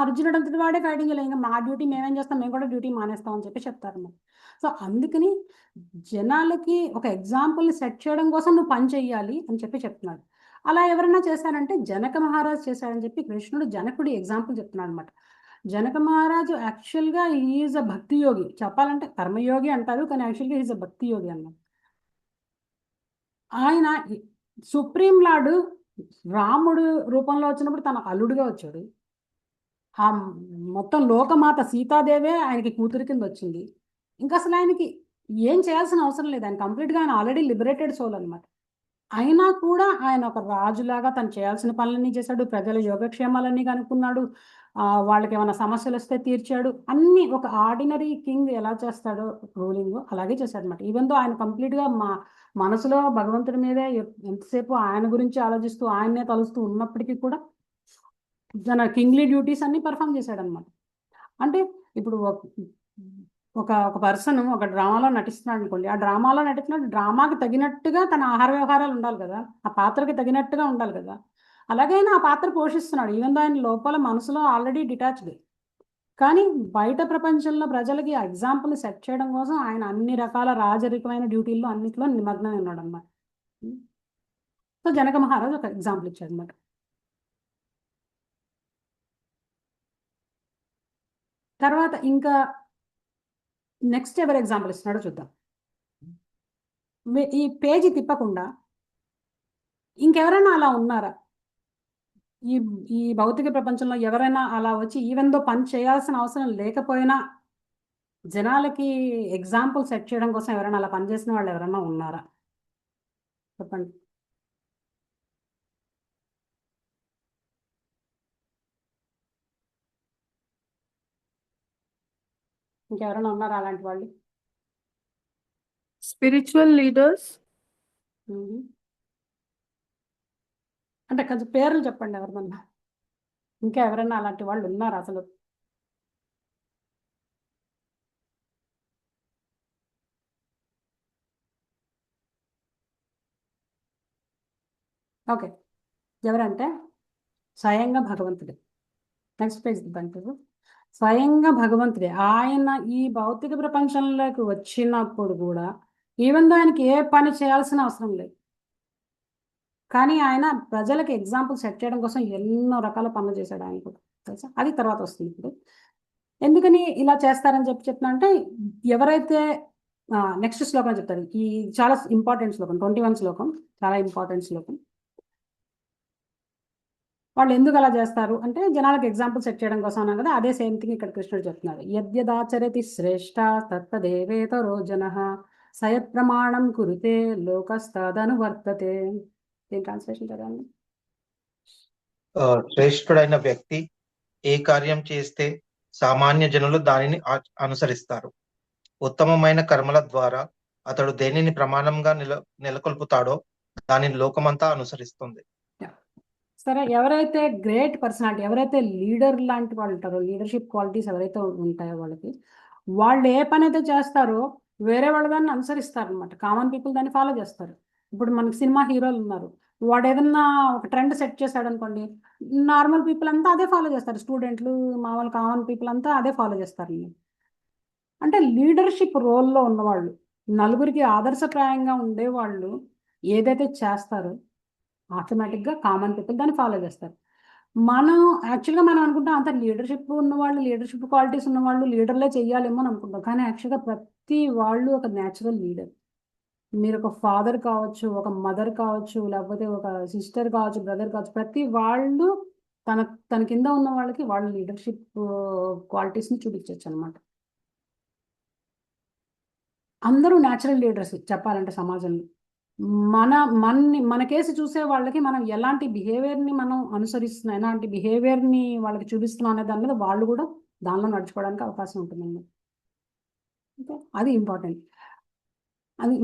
అర్జునుడు అంతటి వాడే ఫైటింగ్ చేయలేదు, ఇంకా మా డ్యూటీ మేమేం చేస్తాం, మేము కూడా డ్యూటీ మానేస్తాం అని చెప్పి చెప్తారు అన్నమాట. సో అందుకని జనాలకి ఒక ఎగ్జాంపుల్ని సెట్ చేయడం కోసం నువ్వు పని చెయ్యాలి అని చెప్పి చెప్తున్నాడు. అలా ఎవరైనా చేశారంటే జనక మహారాజు చేశాడని చెప్పి కృష్ణుడు జనకుడి ఎగ్జాంపుల్ చెప్తున్నాడు అనమాట. జనక మహారాజు యాక్చువల్గా ఈజ్ అ భక్తి యోగి. చెప్పాలంటే కర్మయోగి అంటారు, కానీ యాక్చువల్గా ఈజ్ అ భక్తి యోగి అన్నమాట. ఆయన సుప్రీం లార్డు రాముడు రూపంలో వచ్చినప్పుడు తన అల్లుడుగా వచ్చాడు. ఆ మొత్తం లోకమాత సీతాదేవే ఆయనకి కూతురి కింద వచ్చింది. ఇంకా అసలు ఆయనకి ఏం చేయాల్సిన అవసరం లేదు, ఆయన కంప్లీట్గా ఆయన ఆల్రెడీ లిబరేటెడ్ సోల్ అనమాట. అయినా కూడా ఆయన ఒక రాజులాగా తను చేయాల్సిన పనులన్నీ చేశాడు, ప్రజల యోగక్షేమాలన్నీ కనుక్కున్నాడు, వాళ్ళకి ఏమైనా సమస్యలు వస్తే తీర్చాడు. అన్ని ఒక ఆర్డినరీ కింగ్ ఎలా చేస్తాడో రూలింగ్ అలాగే చేశాడు అనమాట. ఈవెన్ దో ఆయన కంప్లీట్గా మనసులో భగవంతుడి మీదే ఎంతసేపు ఆయన గురించి ఆలోచిస్తూ ఆయన్నే తలుస్తూ ఉన్నప్పటికీ కూడా తన కింగ్లీ డ్యూటీస్ అన్ని పర్ఫామ్ చేశాడు అనమాట. అంటే ఇప్పుడు ఒక ఒక పర్సన్ ఒక డ్రామాలో నటిస్తున్నాడు అనుకోండి, ఆ డ్రామాలో నటిస్తున్న డ్రామాకి తగినట్టుగా తన ఆహార వ్యవహారాలు ఉండాలి కదా, ఆ పాత్రకి తగినట్టుగా ఉండాలి కదా. అలాగైనా ఆ పాత్ర పోషిస్తున్నాడు, ఈవెన్ దో ఆయన లోపల మనసులో ఆల్రెడీ డిటాచ్డ్. కానీ బయట ప్రపంచంలో ప్రజలకి ఎగ్జాంపుల్ సెట్ చేయడం కోసం ఆయన అన్ని రకాల రాజరికమైన డ్యూటీల్లో అన్నిట్లో నిమగ్నమై ఉన్నాడు అన్నమాట. సో జనక మహారాజు ఒక ఎగ్జాంపుల్ ఇచ్చాడు అనమాట. తర్వాత ఇంకా నెక్స్ట్ ఎవరు ఎగ్జాంపుల్ ఇస్తున్నాడో చూద్దాం. ఈ పేజీ తిప్పకుండా ఇంకెవరైనా అలా ఉన్నారా? ఈ ఈ భౌతిక ప్రపంచంలో ఎవరైనా అలా వచ్చి ఈవెన్ దో పని చేయాల్సిన అవసరం లేకపోయినా జనాలకి ఎగ్జాంపుల్ సెట్ చేయడం కోసం ఎవరైనా అలా పనిచేసిన వాళ్ళు ఎవరైనా ఉన్నారా? చెప్పండి. ఇంకెవరైనా ఉన్నారా అలాంటి వాళ్ళు? Spiritual leaders. అంటే కొంచెం పేర్లు చెప్పండి ఎవరినన్నా. ఇంకా ఎవరైనా అలాంటి వాళ్ళు ఉన్నారా అసలు? ఓకే, ఎవరంటే స్వయంగా భగవంతుడే. నెక్స్ట్ పేజ్ ఇద్దాం. స్వయంగా భగవంతుడే ఆయన ఈ భౌతిక ప్రపంచంలోకి వచ్చినప్పుడు కూడా ఈవెన్ దో ఆయనకి ఏ పని చేయాల్సిన అవసరం లేదు, కానీ ఆయన ప్రజలకి ఎగ్జాంపుల్ సెట్ చేయడం కోసం ఎన్నో రకాల పనులు చేశాడు ఆయన కూడా, తెలుసా? అది తర్వాత వస్తుంది. ఇప్పుడు ఎందుకని ఇలా చేస్తారని చెప్తున్నా అంటే, ఎవరైతే నెక్స్ట్ శ్లోకం చెప్తారు, ఈ చాలా ఇంపార్టెంట్ శ్లోకం, 21 శ్లోకం, చాలా ఇంపార్టెంట్ శ్లోకం. వాళ్ళు ఎందుకు అలా చేస్తారు అంటే జనాలకు ఎగ్జాంపుల్ సెట్ చేయడం కోసం అన్నారు కదా, అదే సేమ్ థింగ్ ఇక్కడ కృష్ణుడు చెప్తున్నారు. యద్యదాచరతి శ్రేష్ఠ తత్తదేవేతరో జనః సయత్ ప్రమాణం కురుతే లోకస్తదను వర్తతే. దీని ట్రాన్స్లేషన్ చదవండి. శ్రేష్ఠుడైన వ్యక్తి ఏ కార్యం చేస్తే సామాన్య జనులు దానిని అనుసరిస్తారు. ఉత్తమమైన కర్మల ద్వారా అతడు దేనిని ప్రమాణంగా నెలకొల్పుతాడో దానిని లోకమంతా అనుసరిస్తుంది. సరే, ఎవరైతే గ్రేట్ పర్సనాలిటీ, ఎవరైతే లీడర్ లాంటి వాళ్ళు ఉంటారో, లీడర్షిప్ క్వాలిటీస్ ఎవరైతే ఉంటాయో వాళ్ళకి, వాళ్ళు ఏ పని అయితే చేస్తారో వేరే వాళ్ళు దాన్ని అనుసరిస్తారు అనమాట. కామన్ పీపుల్ దాన్ని ఫాలో చేస్తారు. ఇప్పుడు మనకి సినిమా హీరోలు ఉన్నారు, వాడు ఏదన్నా ఒక ట్రెండ్ సెట్ చేశాడు అనుకోండి, నార్మల్ పీపుల్ అంతా అదే ఫాలో చేస్తారు. స్టూడెంట్లు, మామూలు కామన్ పీపుల్ అంతా అదే ఫాలో చేస్తారు. అంటే లీడర్షిప్ రోల్లో ఉన్నవాళ్ళు, నలుగురికి ఆదర్శప్రాయంగా ఉండేవాళ్ళు ఏదైతే చేస్తారో ఆటోమేటిక్గా కామన్ పీపుల్ దాన్ని ఫాలో చేస్తారు. యాక్చువల్గా మనం అనుకుంటాం అంత లీడర్షిప్ ఉన్నవాళ్ళు, లీడర్షిప్ క్వాలిటీస్ ఉన్నవాళ్ళు లీడర్లే చెయ్యాలేమో అని అనుకుంటాం, కానీ యాక్చువల్గా ప్రతి వాళ్ళు ఒక న్యాచురల్ లీడర్. మీరు ఒక ఫాదర్ కావచ్చు, ఒక మదర్ కావచ్చు, లేకపోతే ఒక సిస్టర్ కావచ్చు, బ్రదర్ కావచ్చు, ప్రతి వాళ్ళు తన కింద ఉన్న వాళ్ళకి వాళ్ళు లీడర్షిప్ క్వాలిటీస్ని చూపించవచ్చు అనమాట. అందరూ న్యాచురల్ లీడర్స్ చెప్పాలంటే సమాజంలో. మన కేసు చూసే వాళ్ళకి మనం ఎలాంటి బిహేవియర్ని మనం అనుసరిస్తున్నాం, ఎలాంటి బిహేవియర్ని వాళ్ళకి చూపిస్తున్నాం అనే దాని మీద వాళ్ళు కూడా దానిలో నడుచుకోవడానికి అవకాశం ఉంటుందండి. ఓకే, అది ఇంపార్టెంట్. అది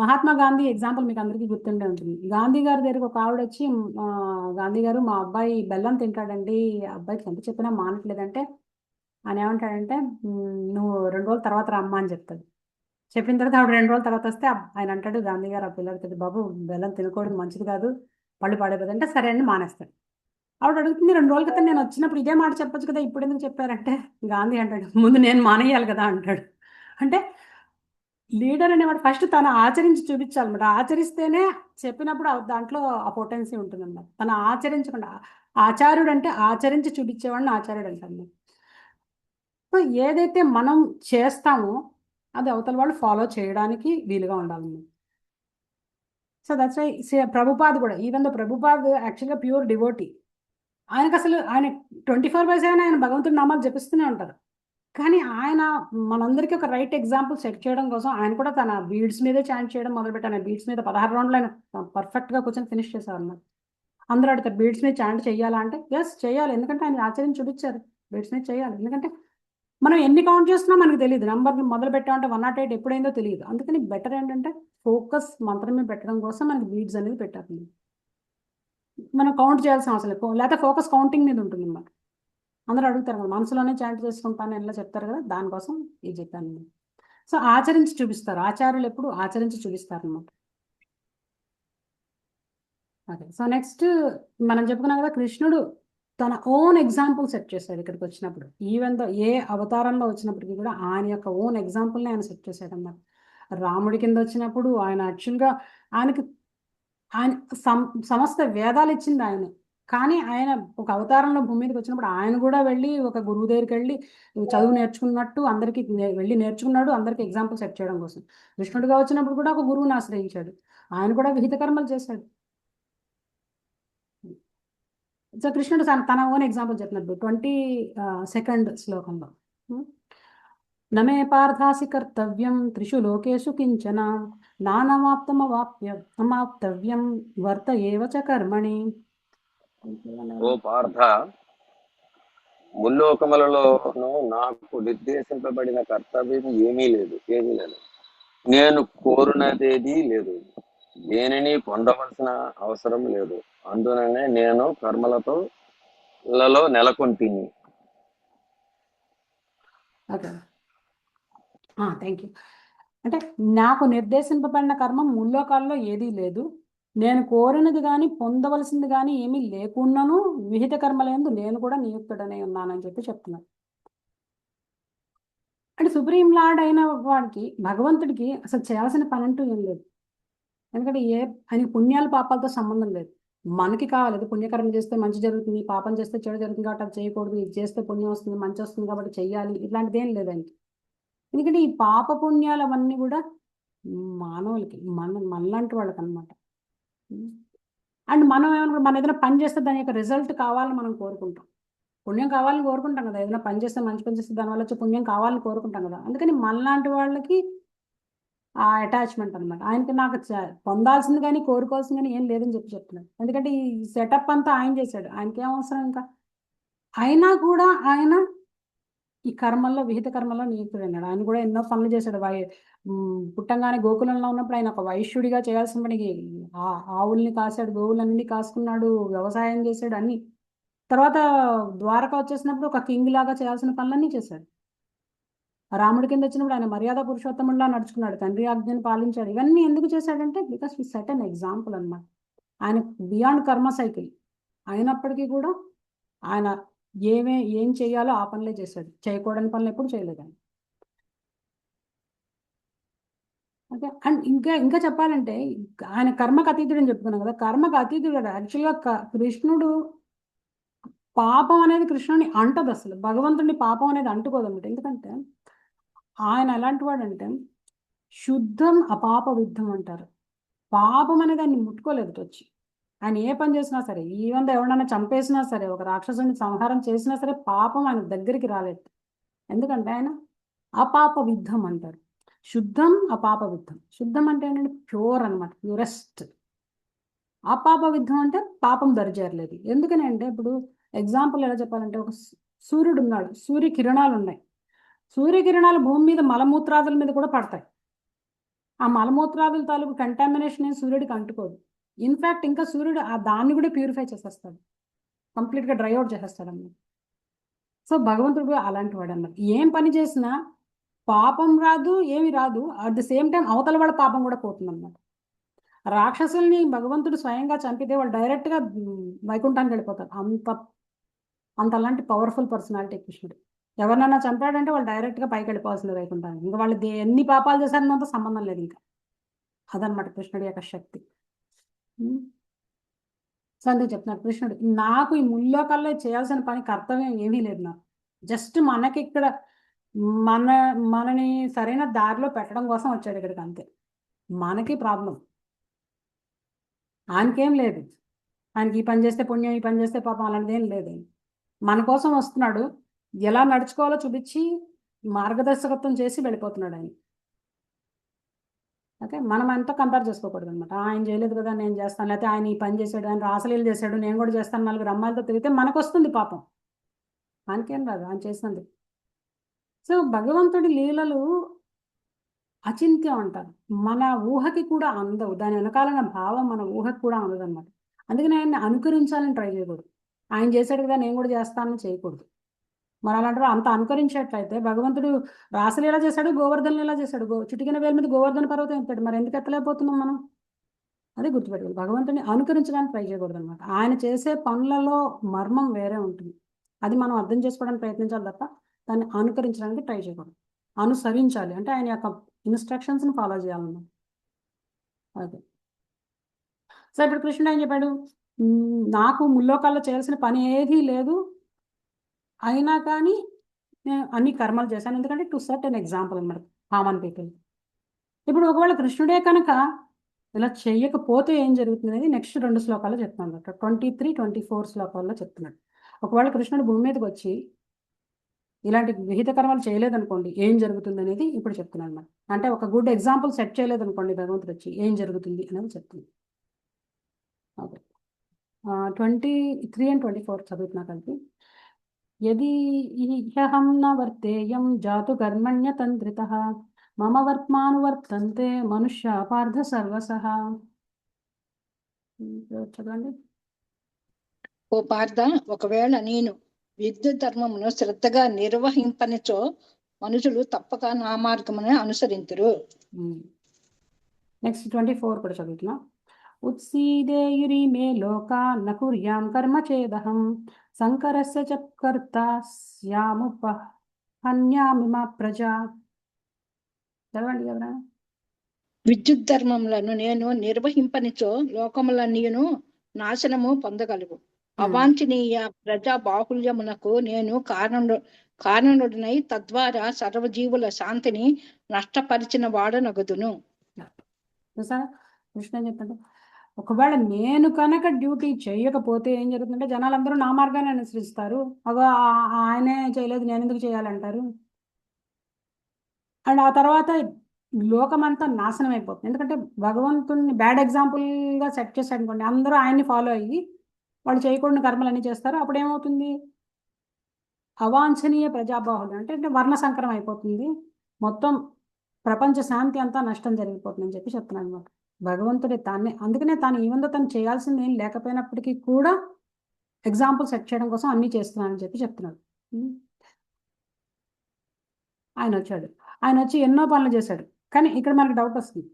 మహాత్మా గాంధీ ఎగ్జాంపుల్ మీకు అందరికీ గుర్తుండే ఉంటుంది. గాంధీ గారి దగ్గరకు ఒక ఆవిడ వచ్చి, గాంధీ గారు మా అబ్బాయి బెల్లం తింటాడండి, అబ్బాయికి ఎంత చెప్పినా మానట్లేదంటే ఆయన ఏమంటాడంటే, నువ్వు 2 రోజుల తర్వాత రమ్మా అని చెప్తాడు. చెప్పిన తర్వాత ఆవిడ 2 రోజుల తర్వాత వస్తే ఆయన అంటాడు, గాంధీ గారు ఆ పిల్లలకి, బాబు బెల్లం తినకూడదు, మంచిది కాదు, పళ్ళు పాడైపోతుంది అంటే సరే అని మానేస్తాడు. ఆవిడ అడుగుతుంది, 2 రోజుల క్రితం నేను వచ్చినప్పుడు ఇదే మాట చెప్పొచ్చు కదా, ఇప్పుడు ఎందుకు చెప్పారంటే గాంధీ అంటాడు, ముందు నేను మానేయాలి కదా అంటాడు. అంటే లీడర్ అనేవాడు ఫస్ట్ తను ఆచరించి చూపించాలన్నమాట. ఆచరిస్తేనే చెప్పినప్పుడు దాంట్లో ఆ పొటెన్సీ ఉంటుందన్నమాట. తను ఆచరించకుండా, ఆచార్యుడు అంటే ఆచరించి చూపించేవాడిని ఆచార్యుడు అంటారు. సో ఏదైతే మనం చేస్తామో అది అవతల వాళ్ళు ఫాలో చేయడానికి వీలుగా ఉండాలన్నమాట. సో దట్స్ వై ప్రభుపాద్ కూడా, ఈవెన్ ద ప్రభుపాద్ యాక్చువల్గా ప్యూర్ డివోటీ. ఆయన 24/7 ఆయన భగవంతుడి నామాలు జపిస్తూనే ఉంటారు. కానీ ఆయన మనందరికీ ఒక రైట్ ఎగ్జాంపుల్ సెట్ చేయడం కోసం ఆయన కూడా తన బీడ్స్ మీదే చాంట్ చేయడం మొదలుపెట్టాను. బీడ్స్ మీద 16 రౌండ్లు ఆయన పర్ఫెక్ట్గా కూర్చొని ఫినిష్ చేశారు అన్నమాట. అందరూ అడుగుతారు బీడ్స్ మీద చాంట్ చేయాలా అంటే ఎస్ చేయాలి, ఎందుకంటే ఆయన ఆచరించి చూపించారు బీడ్స్ మీద చేయాలి. ఎందుకంటే మనం ఎన్ని కౌంట్ చేస్తున్నా మనకు తెలియదు, నెంబర్ మొదలు పెట్టామంటే 108 ఎప్పుడైందో తెలియదు. అందుకని బెటర్ ఏంటంటే ఫోకస్ మంత్రం మీద పెట్టడం కోసం మనకి బీడ్స్ అనేది పెట్టారు. మనం కౌంట్ చేయాల్సిన అవసరం లేదు, లేకపోతే ఫోకస్ కౌంటింగ్ మీద ఉంటుంది అన్నమాట. అందరూ అడుగుతారు కదా మనసులోనే చాంట్ చేసుకుంటాను ఎలా చెప్తారు కదా, దానికోసం ఇది చెప్పాను నేను. సో ఆచరించి చూపిస్తారు, ఆచార్యులు ఎప్పుడు ఆచరించి చూపిస్తారు అన్నమాట. ఓకే, సో నెక్స్ట్ మనం చెప్పుకున్నాం కదా కృష్ణుడు తన ఓన్ ఎగ్జాంపుల్ సెట్ చేశాడు ఇక్కడికి వచ్చినప్పుడు. ఈవెన్ దో ఏ అవతారంలో వచ్చినప్పటికీ కూడా ఆయన యొక్క ఓన్ ఎగ్జాంపుల్ని ఆయన సెట్ చేశాడు అన్నమాట. రాముడి కింద వచ్చినప్పుడు ఆయన యాక్చువల్గా ఆయనకి ఆయన సమస్త వేదాలు ఇచ్చింది ఆయన, కానీ ఆయన ఒక అవతారంలో భూమి మీదకి వచ్చినప్పుడు ఆయన కూడా వెళ్ళి ఒక గురువు దగ్గరికి వెళ్ళి చదువు నేర్చుకున్నట్టు అందరికీ వెళ్ళి నేర్చుకున్నాడు, అందరికీ ఎగ్జాంపుల్ సెట్ చేయడం కోసం. కృష్ణుడిగా వచ్చినప్పుడు కూడా ఒక గురువుని ఆశ్రయించాడు, ఆయన కూడా విహిత కర్మలు చేశాడు. సో కృష్ణుడు తన ఓన్ ఎగ్జాంపుల్ చెప్పినట్టు 22nd శ్లోకంలో నమే పార్థాసి కర్తవ్యం త్రిషు లోకేషు కించన నానమాప్తమవాప్యమాప్తవ్యం వర్త ఏవ చ కర్మణి. ఓ పార్థ, ముల్లోకములలోనూ నాకు నిర్దేశింపబడిన కర్తవ్యం ఏమీ లేదు. నేను కోరునదేదీ లేదు, దేనిని పొందవలసిన అవసరం లేదు. అందువలనే నేను కర్మలతో నెలకొంటిని. Okay, thank you. అంటే నాకు నిర్దేశింపబడిన కర్మ ముల్లోకాల్లో ఏదీ లేదు, నేను కోరినది కానీ పొందవలసింది కానీ ఏమీ లేకున్నాను, విహిత కర్మలందు నేను కూడా నియుక్తుడనే ఉన్నానని చెప్పి చెప్తున్నాను. అంటే సుప్రీం లార్డ్ అయిన వాడికి భగవంతుడికి అసలు చేయాల్సిన పని అంటూ ఏం లేదు. ఎందుకంటే ఆయనకి పుణ్యాలు పాపాలతో సంబంధం లేదు. మనకి కావాలి పుణ్యకర్మ చేస్తే మంచి జరుగుతుంది, పాపం చేస్తే చెడు జరుగుతుంది కాబట్టి అది చేయకూడదు, ఇది చేస్తే పుణ్యం వస్తుంది మంచి వస్తుంది కాబట్టి చెయ్యాలి, ఇట్లాంటిది ఏం లేదు ఆయనకి. ఎందుకంటే ఈ పాప పుణ్యాలు అవన్నీ కూడా మానవులకి మనలాంటి వాళ్ళకి అనమాట. అండ్ మనం ఏమనుకుంటాం, మనం ఏదైనా పని చేస్తే దాని యొక్క రిజల్ట్ కావాలని మనం కోరుకుంటాం, పుణ్యం కావాలని కోరుకుంటాం కదా. ఏదైనా పని చేస్తే మంచి పని చేస్తే దానివల్ల వచ్చే పుణ్యం కావాలని కోరుకుంటాం కదా. అందుకని మనలాంటి వాళ్ళకి ఆ అటాచ్మెంట్ అనమాట. ఆయనకి నాకు పొందాల్సింది కానీ కోరుకోవాల్సింది కానీ ఏం లేదని చెప్తున్నాడు. ఎందుకంటే ఈ సెటప్ అంతా ఆయన చేశాడు, ఆయనకి ఏం అవసరం ఇంకా. అయినా కూడా ఆయన ఈ కర్మల్లో విహిత కర్మల్లో నియుక్తుడన్నాడు. ఆయన కూడా ఎన్నో పనులు చేశాడు. పుట్టంగానే గోకులంలో ఉన్నప్పుడు ఆయన ఒక వైశ్యుడిగా చేయాల్సిన పనికి ఆవుల్ని కాశాడు, గోవులన్నీ కాసుకున్నాడు, వ్యవసాయం చేశాడు అన్ని. తర్వాత ద్వారక వచ్చేసినప్పుడు ఒక కింగ్ లాగా చేయాల్సిన పనులన్నీ చేశాడు. రాముడి కింద వచ్చినప్పుడు ఆయన మర్యాద పురుషోత్తముడిలా నడుచుకున్నాడు, తండ్రి ఆజ్ఞని పాలించాడు. ఇవన్నీ ఎందుకు చేశాడంటే because we set an example అనమాట. ఆయన బియాండ్ కర్మ సైకిల్ అయినప్పటికీ కూడా ఆయన ఏం చేయాలో ఆ పనులే చేశాడు, చేయకూడని పనులు ఎప్పుడు చేయలేదు ఆయన. ఓకే, అండ్ ఇంకా చెప్పాలంటే ఆయన కర్మకు అతీతుడు అని చెప్పుకున్నాం కదా. కర్మకు అతీతుడు కదా. యాక్చువల్గా కృష్ణుడు పాపం అనేది కృష్ణుని అంటదు, అసలు భగవంతుడిని పాపం అనేది అంటుకోదు అన్నమాట. ఎందుకంటే ఆయన ఎలాంటి వాడు అంటే శుద్ధం అపాప విద్ధం అంటారు. పాపం అనేది ఆయన్ని ముట్టుకోలేదు వచ్చి. ఆయన ఏ పని చేసినా సరే, ఈవెన్ ఎవరైనా చంపేసినా సరే, ఒక రాక్షసుని సంహారం చేసినా సరే పాపం ఆయన దగ్గరికి రాలేదు. ఎందుకంటే ఆయన అపాప విద్ధం అంటారు. శుద్ధం అపాప విద్ధం. శుద్ధం అంటే ఏంటంటే ప్యూర్ అనమాట, ప్యూరెస్ట్. అపాప విద్ధం అంటే పాపం దరిచేరలేదు. ఎందుకని అంటే ఇప్పుడు ఎగ్జాంపుల్ ఎలా చెప్పాలంటే ఒక సూర్యుడు ఉన్నాడు, సూర్యకిరణాలు ఉన్నాయి. సూర్యకిరణాలు భూమి మీద మలమూత్రాదుల మీద కూడా పడతాయి. ఆ మలమూత్రాదుల తాలూకు కంటామినేషన్ ఏం సూర్యుడికి అంటుకోదు. ఇన్ఫ్యాక్ట్ ఇంకా సూర్యుడు దాన్ని కూడా ప్యూరిఫై చేసేస్తాడు, కంప్లీట్గా డ్రై అవుట్ చేసేస్తాడు అన్నమాట. సో భగవంతుడు అలాంటి వాడు అన్నమాట. ఏం పని చేసినా పాపం రాదు, ఏమి రాదు. అట్ ద సేమ్ టైం అవతల వాళ్ళ పాపం కూడా పోతుంది అన్నమాట. రాక్షసుల్ని భగవంతుడు స్వయంగా చంపితే వాళ్ళు డైరెక్ట్గా వైకుంఠానికి వెళ్ళిపోతారు. అంత అలాంటి పవర్ఫుల్ పర్సనాలిటీ కృష్ణుడు. ఎవరినైనా చంపాడంటే వాళ్ళు డైరెక్ట్గా పైకి వెళ్ళిపోవాల్సింది వైకుంఠానికి. ఇంకా వాళ్ళు ఎన్ని పాపాలు చేశారన్నంత సంబంధం లేదు ఇంకా. అదనమాట కృష్ణుడి యొక్క శక్తి. సో అందుకు చెప్తున్నాడు కృష్ణుడు, నాకు ఈ ముల్లోకాల్లో చేయాల్సిన పని కర్తవ్యం ఏమీ లేదు. నాకు జస్ట్ మనకి ఇక్కడ మనని సరైన దారిలో పెట్టడం కోసం వచ్చాడు ఇక్కడికి, అంతే. మనకి ప్రాబ్లం, ఆయనకేం లేదు. ఆయనకి ఈ పని చేస్తే పుణ్యం, ఈ పని చేస్తే పాపం అలాంటిది ఏం లేదు. మన కోసం వస్తున్నాడు, ఎలా నడుచుకోవాలో చూపించి మార్గదర్శకత్వం చేసి వెళ్ళిపోతున్నాడు ఆయన. ఓకే, మనం ఆయనతో కంపేర్ చేసుకోకూడదు అనమాట. ఆయన చేయలేదు కదా నేను చేస్తాను, లేకపోతే ఆయన ఈ పని చేశాడు, ఆయన రాసలీలు చేశాడు, నేను కూడా చేస్తాను, 4 అమ్మాయిలతో తిరిగితే మనకు వస్తుంది పాపం, ఆయనకేం రాదు ఆయన చేసినందుకు. సో భగవంతుడి లీలలు అచింత్యం అంటారు, మన ఊహకి కూడా అందవు, దాని వెనకాలన్న భావం మన ఊహకి కూడా అందదు అనమాట. అందుకని ఆయన్ని అనుకరించాలని ట్రై చేయకూడదు. ఆయన చేశాడు కదా నేను కూడా చేస్తానని చేయకూడదు. మరి అలాంటి అంత అనుకరించేట్లయితే భగవంతుడు రాసలీలా చేశాడు, గోవర్ధన ఎలా చేశాడు, చిటికిన వేల మీద గోవర్ధన పర్వతం ఎత్తాడు, మరి ఎందుకు ఎత్తలేకపోతున్నాం మనం? అదే గుర్తుపెట్టుకోవాలి, భగవంతుని అనుకరించడానికి ట్రై చేయకూడదు అనమాట. ఆయన చేసే పనులలో మర్మం వేరే ఉంటుంది, అది మనం అర్థం చేసుకోవడానికి ప్రయత్నించాలి తప్ప దాన్ని అనుకరించడానికి ట్రై చేయకూడదు. అనుసరించాలి అంటే ఆయన యొక్క ఇన్స్ట్రక్షన్స్ని ఫాలో చేయాలన్నమాట. అదే. సో ఇప్పుడు కృష్ణుడు ఏం చెప్పాడు, నాకు ముల్లోకాల్లో చేయాల్సిన పని ఏదీ లేదు, అయినా కానీ నేను అన్ని కర్మలు చేశాను, ఎందుకంటే టు సెట్ అన్ ఎగ్జాంపుల్ అనమాట కామన్ పీపుల్. ఇప్పుడు ఒకవేళ కృష్ణుడే కనుక ఇలా చెయ్యకపోతే ఏం జరుగుతుంది అనేది నెక్స్ట్ 2 శ్లోకాల్లో చెప్తున్నాను అనమాట. 23, 24 శ్లోకాల్లో చెప్తున్నాడు. ఒకవేళ కృష్ణుడు భూమి మీదకి వచ్చి ఇలాంటి విహిత కర్మలు చేయలేదనుకోండి ఏం జరుగుతుంది అనేది ఇప్పుడు చెప్తున్నాను అనమాట. అంటే ఒక గుడ్ ఎగ్జాంపుల్ సెట్ చేయలేదనుకోండి భగవంతుడు వచ్చి ఏం జరుగుతుంది అనేది చెప్తుంది. ఓకే, 23 and 24 చదువుతున్నా కలిపి. యది హ్యహం న వర్తేయం జాతు కర్మణ్యతంత్రితః మమ వర్త్మానువర్తంతే మనుష్య పార్థ సర్వసః. చదవండి. ఓ పార్థ, ఒకవేళ నేను విద్యుత్ ధర్మమును శ్రద్ధగా నిర్వహింపనిచో మనుషులు తప్పక నా మార్గమును అనుసరింతురు. నెక్స్ట్ 24 కూడా చదువుతున్నా. ఉత్సీదేయురి మే లోకా న కుర్యాం కర్మ చేదహం సంకరస్య చ కర్తా స్యాముపహన్యామిమ ప్రజా. చదవండి ఎవరా. విద్యుత్ ధర్మములను నేను నిర్వహింపనిచో లోకములన్నీయును నాశనము పొందగలవు. అవాంఛనీయ ప్రజా బాహుల్యమునకు నేను కారణుడినై తద్వారా సర్వజీవుల శాంతిని నష్టపరిచిన వాడనగుదును. చూసారా కృష్ణ చెప్పండి, ఒకవేళ నేను కనుక డ్యూటీ చేయకపోతే ఏం జరుగుతుందంటే జనాలందరూ నా మార్గాన్ని అనుసరిస్తారు, అగో ఆయనే చేయలేదు నేను ఎందుకు చేయాలంటారు, అండ్ ఆ తర్వాత లోకమంతా నాశనం అయిపోతుంది. ఎందుకంటే భగవంతుడిని బ్యాడ్ ఎగ్జాంపుల్గా సెట్ చేశాడు అనుకోండి, అందరూ ఆయన్ని ఫాలో అయ్యి వాళ్ళు చేయకూడని కర్మలన్నీ చేస్తారు, అప్పుడు ఏమవుతుంది, అవాంఛనీయ ప్రజాబాహుల్యం అంటే వర్ణ సంకరం అయిపోతుంది, మొత్తం ప్రపంచ శాంతి అంతా నష్టం జరిగిపోతుంది అని చెప్పి చెప్తున్నాను అనమాట. భగవంతుడే తానే, అందుకనే తాను ఈవెందో తను చేయాల్సింది ఏం లేకపోయినప్పటికీ కూడా ఎగ్జాంపుల్ సెట్ చేయడం కోసం అన్నీ చేస్తున్నానని చెప్పి చెప్తున్నాడు. ఆయన వచ్చాడు, ఆయన వచ్చి ఎన్నో పనులు చేశాడు, కానీ ఇక్కడ మనకు డౌట్ వస్తుంది.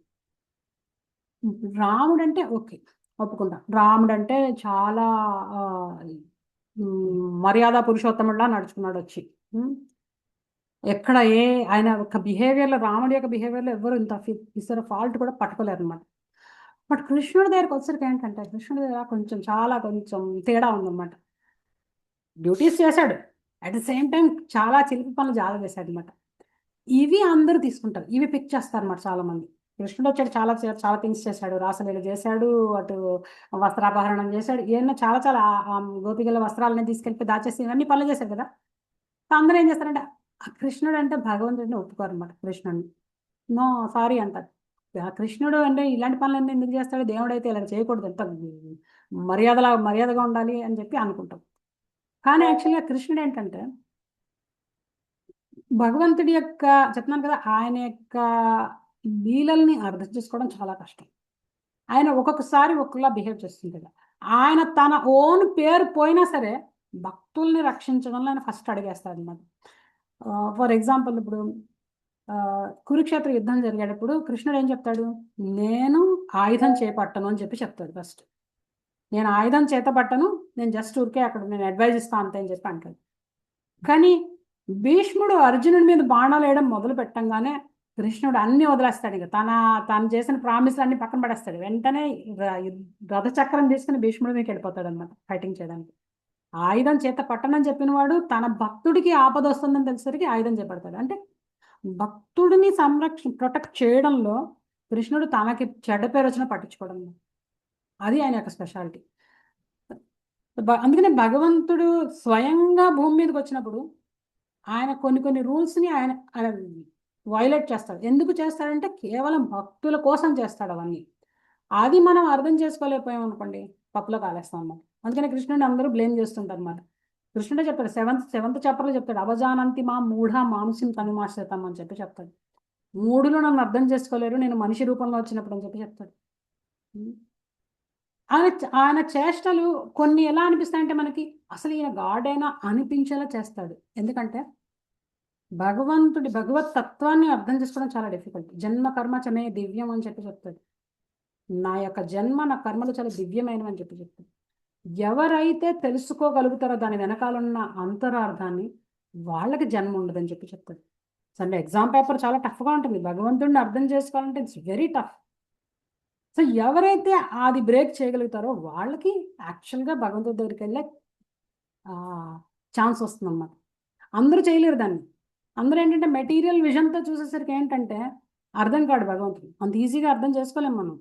రాముడు అంటే ఓకే ఒప్పుకుంటా, రాముడు అంటే చాలా మర్యాద పురుషోత్తముడిలా నడుచుకున్నాడు వచ్చి. ఎక్కడ ఆయన యొక్క బిహేవియర్లో, రాముడి యొక్క బిహేవియర్లో ఎవరు ఇంత ఇసర ఫాల్ట్ కూడా పట్టుకోలేరు అనమాట. బట్ కృష్ణుడి దగ్గరకు వచ్చేసరికి ఏంటంటే కృష్ణుడి దగ్గర కొంచెం తేడా ఉందన్నమాట. డ్యూటీస్ చేశాడు, అట్ ద సేమ్ టైం చాలా చిలిపి పనులు చాలా చేశాడు అనమాట. ఇవి అందరూ తీసుకుంటారు, ఇవి పిక్ చేస్తారు అన్నమాట చాలా మంది. కృష్ణుడు వచ్చాడు, చాలా థింగ్స్ చేశాడు, రాసలీల చేశాడు, అటు వస్త్రాపహరణం చేశాడు, ఏమన్నా చాలా గోపికల వస్త్రాలని తీసుకెళ్ళి దాచేసి ఇవన్నీ పనులు చేశాడు కదా. అందరూ ఏం చేస్తారంటే కృష్ణుడు అంటే భగవంతుడిని ఒప్పుకోరు అనమాట. కృష్ణుడిని నో సారీ అంటారు. కృష్ణుడు అంటే ఇలాంటి పనులన్నీ ఎందుకు చేస్తాడు, దేవుడు అయితే ఇలా చేయకూడదు, ఎంత మర్యాదగా ఉండాలి అని చెప్పి అనుకుంటాం. కానీ యాక్చువల్గా కృష్ణుడు ఏంటంటే భగవంతుడి యొక్క చెప్తున్నాను కదా, ఆయన యొక్క లీలల్ని అర్థం చేసుకోవడం చాలా కష్టం. ఆయన ఒక్కొక్కసారి ఒక్కలా బిహేవ్ చేస్తుంటాడు. ఆయన తన ఓన్ పేరు పోయినా సరే భక్తుల్ని రక్షించడంలో ఆయన ఫస్ట్ అడిగేస్తాడు అనమాట. ఫర్ ఎగ్జాంపుల్ ఇప్పుడు కురుక్షేత్ర యుద్ధం జరిగేటప్పుడు కృష్ణుడు ఏం చెప్తాడు, నేను ఆయుధం చేపట్టను అని చెప్పి చెప్తాడు. ఫస్ట్ నేను ఆయుధం చేతపట్టను, నేను జస్ట్ ఊరికే అక్కడ నేను అడ్వైజ్ ఇస్తాను అంతే అని చెప్పి అంటాడు. కానీ భీష్ముడు అర్జునుడి మీద బాణాలు వేయడం మొదలు పెట్టంగానే కృష్ణుడు అన్ని వదిలేస్తాడు. ఇక తను చేసిన ప్రామిస్లు అన్ని పక్కన పడేస్తాడు. వెంటనే రథచక్రం తీసుకుని భీష్ముడి మీదకి వెళ్ళిపోతాడు అనమాట ఫైటింగ్ చేయడానికి. ఆయుధం చేత పట్టనని చెప్పిన వాడు తన భక్తుడికి ఆపద వస్తుందని తెలిసరికి ఆయుధం చేపడతాడు. అంటే భక్తుడిని ప్రొటెక్ట్ చేయడంలో కృష్ణుడు తనకి చెడ్డ పేరు వచ్చినా పట్టించుకోవడం, అది ఆయన యొక్క స్పెషాలిటీ. అందుకనే భగవంతుడు స్వయంగా భూమి మీదకి వచ్చినప్పుడు ఆయన కొన్ని రూల్స్ని ఆయన ఆయన వైలేట్ చేస్తాడు. ఎందుకు చేస్తాడంటే కేవలం భక్తుల కోసం చేస్తాడు అవన్నీ. అది మనం అర్థం చేసుకోలేకపోయాం అనుకోండి, పప్పులో కాలేస్తాం అన్నమాట. అందుకని కృష్ణుడిని అందరూ బ్లేమ్ చేస్తుంటారు అన్నమాట. కృష్ణుడే చెప్తాడు, సెవెంత్ చాప్టర్లో చెప్తాడు, అవజానంతి మా మూఢ మాంసం తనుమాశ్రితం అని చెప్తాడు. మూడులో నన్ను అర్థం చేసుకోలేరు, నేను మనిషి రూపంలో వచ్చినప్పుడు అని చెప్తాడు. ఆయన చేష్టలు కొన్ని ఎలా అనిపిస్తాయంటే మనకి అసలు ఈయన గాడ్ అయినా అనిపించేలా చేస్తాడు. ఎందుకంటే భగవత్ తత్వాన్ని అర్థం చేసుకోవడం చాలా డిఫికల్ట్. జన్మ కర్మ చమే దివ్యం అని చెప్తాడు. నా యొక్క జన్మ, నా కర్మలు చాలా దివ్యమైనవి అని చెప్తాడు. ఎవరైతే తెలుసుకోగలుగుతారో దాని వెనకాలన్న అంతరార్థాన్ని, వాళ్ళకి జన్మ ఉండదని చెప్తాడు. అంటే ఎగ్జామ్ పేపర్ చాలా టఫ్గా ఉంటుంది. భగవంతుడిని అర్థం చేసుకోవాలంటే ఇట్స్ వెరీ టఫ్. సో ఎవరైతే అది బ్రేక్ చేయగలుగుతారో వాళ్ళకి యాక్చువల్గా భగవంతుడి దగ్గరికి వెళ్ళే ఛాన్స్ వస్తుంది అన్నమాట. అందరూ చేయలేరు దాన్ని. అందరూ ఏంటంటే మెటీరియల్ విజన్తో చూసేసరికి ఏంటంటే అర్థం కాడు భగవంతుడు. అంత ఈజీగా అర్థం చేసుకోలేము మనం.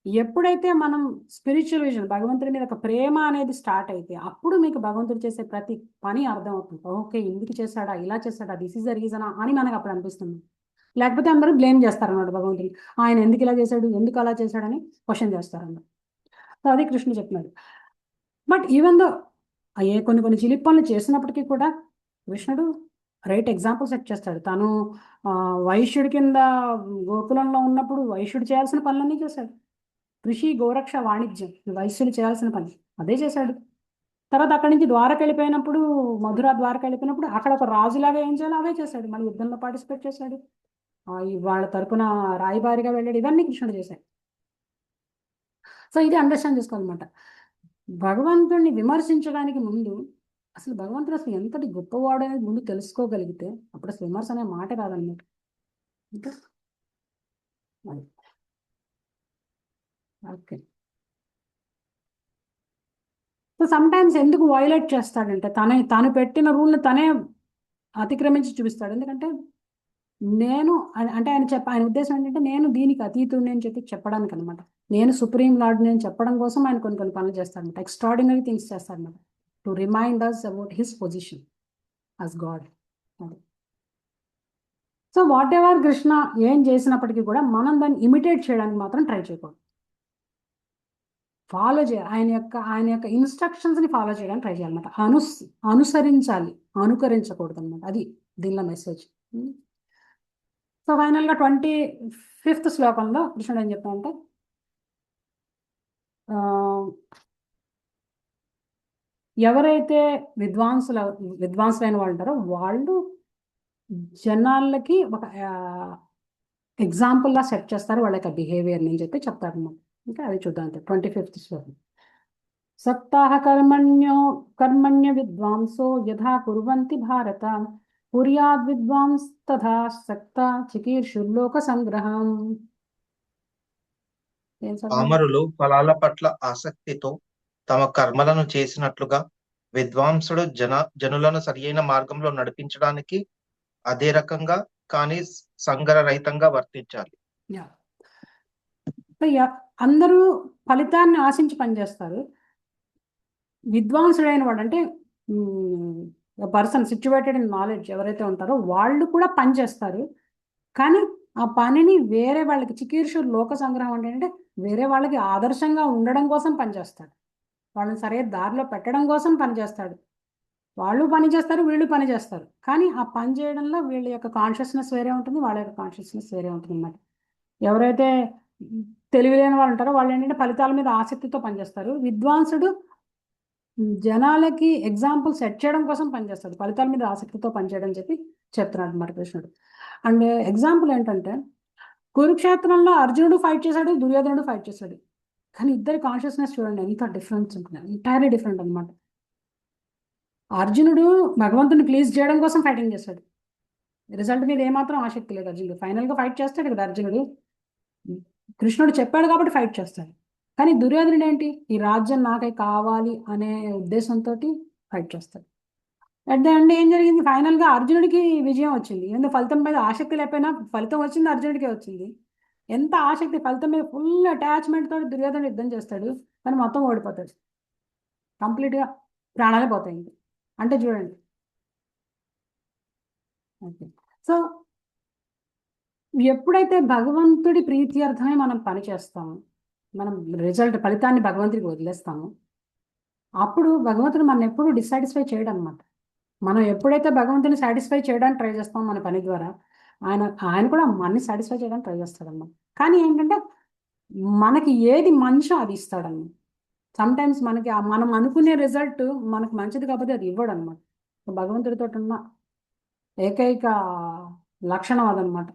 ఎప్పుడైతే మనం స్పిరిచువల్ విజన్, భగవంతుడి మీద ఒక ప్రేమ అనేది స్టార్ట్ అయితే అప్పుడు మీకు భగవంతుడు చేసే ప్రతి పని అర్థం అవుతుంది. ఓకే, ఎందుకు చేశాడా, ఇలా చేశాడా, దిస్ ఈజ్ ద రీజనా అని మనకు అప్పుడు అనిపిస్తుంది. లేకపోతే అందరూ బ్లేమ్ చేస్తారన్నమాట భగవంతుడిని. ఆయన ఎందుకు ఇలా చేశాడు, ఎందుకు అలా చేశాడని క్వశ్చన్ చేస్తారన్నమాట. సో అది కృష్ణుడు చెప్తున్నాడు. బట్ ఈవెన్ దో కొన్ని చిలిపి పనులు చేసినప్పటికీ కూడా కృష్ణుడు రైట్ ఎగ్జాంపుల్ సెట్ చేస్తాడు. తను వైశ్యుడి కింద గోకులంలో ఉన్నప్పుడు వైశ్యుడు చేయాల్సిన పనులన్నీ చేశాడు. కృషి, గోరక్ష, వాణిజ్యం, వైశ్యులు చేయాల్సిన పని అదే చేశాడు. తర్వాత అక్కడి నుంచి ద్వారక వెళ్ళిపోయినప్పుడు, మధుర ద్వారక వెళ్ళిపోయినప్పుడు అక్కడ ఒక రాజులాగా ఏం చేయాలో అవే చేశాడు. మళ్ళీ యుద్ధంలో పార్టిసిపేట్ చేశాడు. వాళ్ళ తరపున రాయబారిగా వెళ్ళాడు. ఇవన్నీ కృష్ణుడు చేశాడు. సో ఇది అండర్స్టాండ్ చేసుకోవాలన్నమాట. భగవంతుడిని విమర్శించడానికి ముందు అసలు భగవంతుడు అసలు ఎంతటి గొప్పవాడు అనేది ముందు తెలుసుకోగలిగితే అప్పుడు అసలు విమర్శ అనే మాట రాదన్నమాట. ఇంకా ఓకే. సో సమ్ టైమ్స్ ఎందుకు వైలేట్ చేస్తాడంటే తను పెట్టిన రూల్ని తనే అతిక్రమించి చూపిస్తాడు. ఎందుకంటే ఆయన ఉద్దేశం ఏంటంటే నేను దీనికి అతీతుడిని అని చెప్పడానికి అనమాట. నేను సుప్రీం లార్డ్ నేను చెప్పడం కోసం ఆయన కొన్ని పనులు చేస్తాడనమాట. ఎక్స్ట్రాడినరీ థింగ్స్ చేస్తాడనమాట to remind us about his position as God. So whatever Krishna ఏం చేసినప్పటికీ కూడా మనం దాన్ని ఇమిటేట్ చేయడానికి మాత్రం ట్రై చేయకూడదు. ఫాలో చేయాలి. ఆయన యొక్క ఇన్స్ట్రక్షన్స్ని ఫాలో చేయడానికి ట్రై చేయాలన్నమాట. అనుసరించాలి, అనుకరించకూడదు అనమాట. అది దీనిలో మెసేజ్. సో ఫైనల్గా 25th శ్లోకంలో కృష్ణుడు ఏం చెప్తాడంటే ఎవరైతే విద్వాంసులైన వాళ్ళు ఉంటారో వాళ్ళు జనాలకి ఒక ఎగ్జాంపుల్లా సెట్ చేస్తారు వాళ్ళ యొక్క బిహేవియర్ అని చెప్పి చెప్తారు అన్నమాట. ఇంకా అది చూద్దాం. 25th శ్లోకం. సప్తాహ కర్మణ్య విద్వాంసో యథా కుర్వంతి భారత కుర్యాద్ విద్వాంస్ తథా సక్త చికీర్షుర్లోక సంగ్రహం. పామరులు ఫలాల పట్ల ఆసక్తితో తమ కర్మలను చేసినట్లుగా విద్వాంసుడు జనులను సరియైన మార్గంలో నడిపించడానికి అదే రకంగా కానీ సంగ్రహరహితంగా వర్తించాలి. అందరూ ఫలితాన్ని ఆశించి పనిచేస్తారు. విద్వాంసుడైన వాడు అంటే పర్సన్ సిచ్యువేటెడ్ ఇన్ నాలెడ్జ్ ఎవరైతే ఉంటారో వాళ్ళు కూడా పని చేస్తారు. కానీ ఆ పనిని వేరే వాళ్ళకి చికీర్షుర్ లోక సంగ్రహం అంటే వేరే వాళ్ళకి ఆదర్శంగా ఉండడం కోసం పనిచేస్తాడు. వాళ్ళని సరైన దారిలో పెట్టడం కోసం పనిచేస్తాడు. వాళ్ళు పని చేస్తారు, వీళ్ళు పని చేస్తారు. కానీ ఆ పని చేయడంలో వీళ్ళ యొక్క కాన్షియస్నెస్ వేరే ఉంటుంది, వాళ్ళ యొక్క కాన్షియస్నెస్ వేరే ఉంటుంది అన్నమాట. ఎవరైతే తెలివిలేని వాళ్ళు ఉంటారో వాళ్ళు ఏంటంటే ఫలితాల మీద ఆసక్తితో పనిచేస్తారు. విద్వాంసుడు జనాలకి ఎగ్జాంపుల్ సెట్ చేయడం కోసం పనిచేస్తాడు, ఫలితాల మీద ఆసక్తితో పనిచేయడం చెప్పి చెప్తున్నాడు మరి కృష్ణుడు. అండ్ ఎగ్జాంపుల్ ఏంటంటే కురుక్షేత్రంలో అర్జునుడు ఫైట్ చేశాడు, దుర్యోధనుడు ఫైట్ చేశాడు. కానీ ఇద్దరి కాన్షియస్నెస్ చూడండి ఎంత డిఫరెన్స్ ఉంటుంది, ఎంటైర్లీ డిఫరెంట్ అనమాట. అర్జునుడు భగవంతుని ప్లీజ్ చేయడం కోసం ఫైటింగ్ చేశాడు. రిజల్ట్ మీద ఏమాత్రం ఆసక్తి లేదు అర్జునుడు. ఫైనల్గా ఫైట్ చేస్తాడు కదా అర్జునుడు. కృష్ణుడు చెప్పాడు కాబట్టి ఫైట్ చేస్తాడు. కానీ దుర్యోధనుడు ఏంటి, ఈ రాజ్యం నాకే కావాలి అనే ఉద్దేశంతో ఫైట్ చేస్తాడు. అట్ ద ఎండ్ ఏం జరిగింది, ఫైనల్గా అర్జునుడికి విజయం వచ్చింది. ఎందుకంటే ఫలితం మీద ఆసక్తి లేకపోయినా ఫలితం వచ్చింది అర్జునుడికే వచ్చింది. ఎంత ఆసక్తి, ఫలితం మీద ఫుల్ అటాచ్మెంట్ తోటి దుర్యోధనుడు యుద్ధం చేస్తాడు, కానీ మొత్తం ఓడిపోతాడు, కంప్లీట్గా ప్రాణాలే పోతాయి. అంటే చూడండి ఓకే. సో ఎప్పుడైతే భగవంతుడి ప్రీత్యర్థమే మనం పని చేస్తాము, మనం ఫలితాన్ని భగవంతుడికి వదిలేస్తాము, అప్పుడు భగవంతుడు మన ఎప్పుడు డిస్సాటిస్ఫై చేయడు అనమాట. మనం ఎప్పుడైతే భగవంతుని సాటిస్ఫై చేయడానికి ట్రై చేస్తాం మన పని ద్వారా, ఆయన ఆయన కూడా మనని సాటిస్ఫై చేయడానికి ట్రై చేస్తాడన్నమాట. కానీ ఏంటంటే మనకి ఏది మంచో అది ఇస్తాడన్నమాట. సమ్ టైమ్స్ మనకి మనం అనుకునే రిజల్ట్ మనకు మంచిది కాకపోతే అది ఇవ్వడు అనమాట. భగవంతుడితో ఉన్న ఏకైక లక్షణం అదనమాట.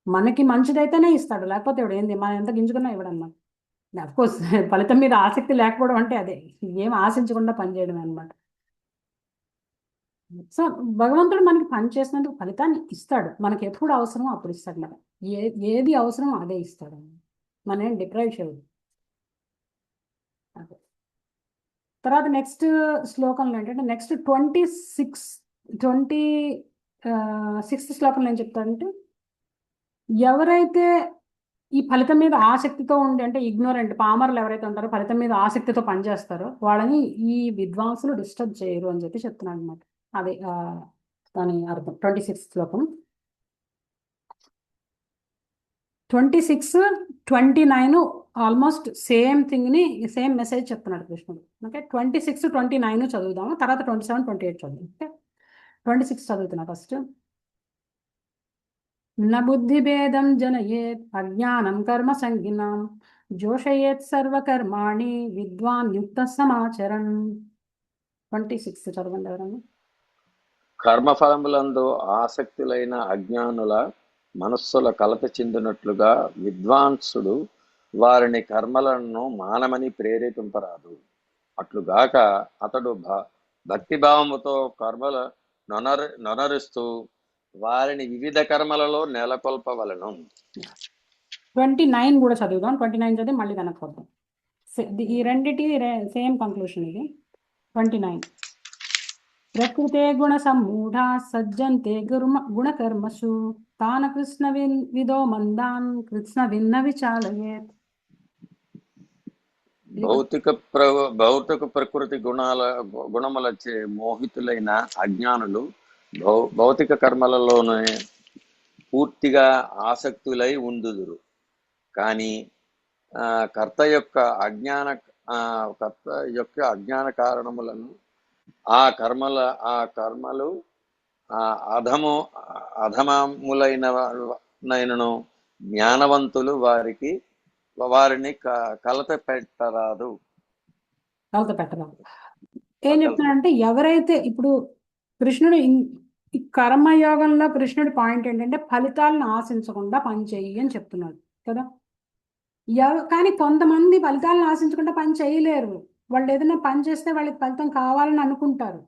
మనకి మంచిదైతేనే ఇస్తాడు, లేకపోతే ఇవ్వడు. ఏంది మనం ఎంత గింజుకున్నా ఇవ్వడు అనమాట. అఫ్కోర్స్ ఫలితం మీద ఆసక్తి లేకపోవడం అంటే అదే, ఏం ఆశించకుండా పనిచేయడం అనమాట. సో భగవంతుడు మనకి పని చేసినందుకు ఫలితాన్ని ఇస్తాడు, మనకి ఎప్పుడు అవసరమో అప్పుడు ఇస్తాడు అన్నమాట. ఏది అవసరమో అదే ఇస్తాడు, మనం ఏం డిప్రైవ్ చేయదు. అదే. తర్వాత నెక్స్ట్ శ్లోకంలో ఏంటంటే నెక్స్ట్ 26th శ్లోకంలో ఏం చెప్తాడంటే, ఎవరైతే ఈ ఫలితం మీద ఆసక్తితో ఉండి, అంటే ఇగ్నోరెంట్ పామర్లు ఎవరైతే ఉంటారో ఫలితం మీద ఆసక్తితో పనిచేస్తారో వాళ్ళని ఈ విద్వాంసులు డిస్టర్బ్ చేయరు అని చెప్పి చెప్తున్నాడు అనమాట. అదే దాని అర్థం 26th శ్లోకం. 26, 29 ఆల్మోస్ట్ సేమ్ థింగ్ని, సేమ్ మెసేజ్ చెప్తున్నాడు కృష్ణుడు. ఓకే, 26, 29 చదువుదాము, తర్వాత 27, 28 చదువుదాం. ఓకే, 26 చదువుతున్నా ఫస్ట్. న బుద్ధిభేదం జనయేత్ అజ్ఞానం కర్మ సంజ్ఞానం జోషయేత్ సర్వకర్మాణి విద్వాన్ యుక్త సమాచరన్. 26 చదవండి ఎవరన్నా. కర్మఫలములందు ఆసక్తులైన అజ్ఞానుల మనస్సుల కలత చెందినట్లుగా విద్వాంసుడు వారిని కర్మలను మానమని ప్రేరేపింపరాదు. అట్లుగాక అతడు భక్తిభావముతో కర్మల నొనరుస్తూ వారిని వివిధ కర్మలలో నెలకొల్పవలను. 29 కూడా చదువుదాం. 29 చదివి మళ్ళీ వెనక్కి వద్దాం. ఈ రెండిటి సేమ్ కంక్లూషన్ ఇది. 29 ప్రకృతే గుణ సమ్మూఢా సజ్జంతే గుణకర్మసు తాన కృష్ణ విదో మందాన్ కృష్ణ విన్న విచాలయేత్. భౌతిక ప్రకృతి గుణములచే మోహితులైన అజ్ఞానులు భౌతిక కర్మలలోనే పూర్తిగా ఆసక్తులై ఉందుదురు. కానీ కర్త యొక్క అజ్ఞాన కారణములను ఆ కర్మలు అధమములైనను జ్ఞానవంతులు వారిని కలత పెట్టరాదు. ఏం చెప్తున్నాడంటే, ఎవరైతే ఇప్పుడు కృష్ణుడు ఈ కర్మయోగంలో కృష్ణుడి పాయింట్ ఏంటంటే ఫలితాలను ఆశించకుండా పని చెయ్యి అని చెప్తున్నాడు కదా. కానీ కొంతమంది ఫలితాలను ఆశించకుండా పని చేయలేరు. వాళ్ళు ఏదైనా పని చేస్తే వాళ్ళకి ఫలితం కావాలని అనుకుంటారు.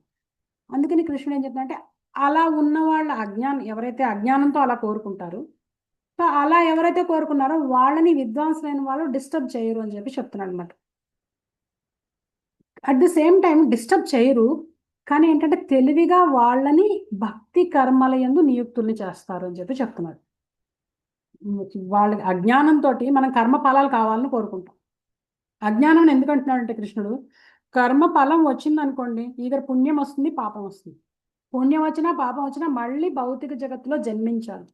అందుకని కృష్ణుడు ఏం చెప్తాడంటే, అలా ఉన్న వాళ్ళ ఎవరైతే అజ్ఞానంతో అలా కోరుకుంటారు, సో అలా ఎవరైతే కోరుకున్నారో వాళ్ళని విద్వాంసులైన వాళ్ళు డిస్టర్బ్ చేయరు అని చెప్పి చెప్తున్నాడు అనమాట. At the same time disturb చేయరు, కానీ ఏంటంటే తెలివిగా వాళ్ళని భక్తి కర్మల యందు నియుక్తుల్ని చేస్తారు అని చెప్పి చెప్తున్నాడు. వాళ్ళ అజ్ఞానంతో మనం కర్మ ఫలాలు కావాలని కోరుకుంటాం. అజ్ఞానం ఎందుకు అంటున్నాడంటే కృష్ణుడు, కర్మ ఫలం వచ్చింది అనుకోండి, ఈధర్ పుణ్యం వస్తుంది, పాపం వస్తుంది. పుణ్యం వచ్చినా పాపం వచ్చినా మళ్ళీ భౌతిక జగత్తులో జన్మించాలి.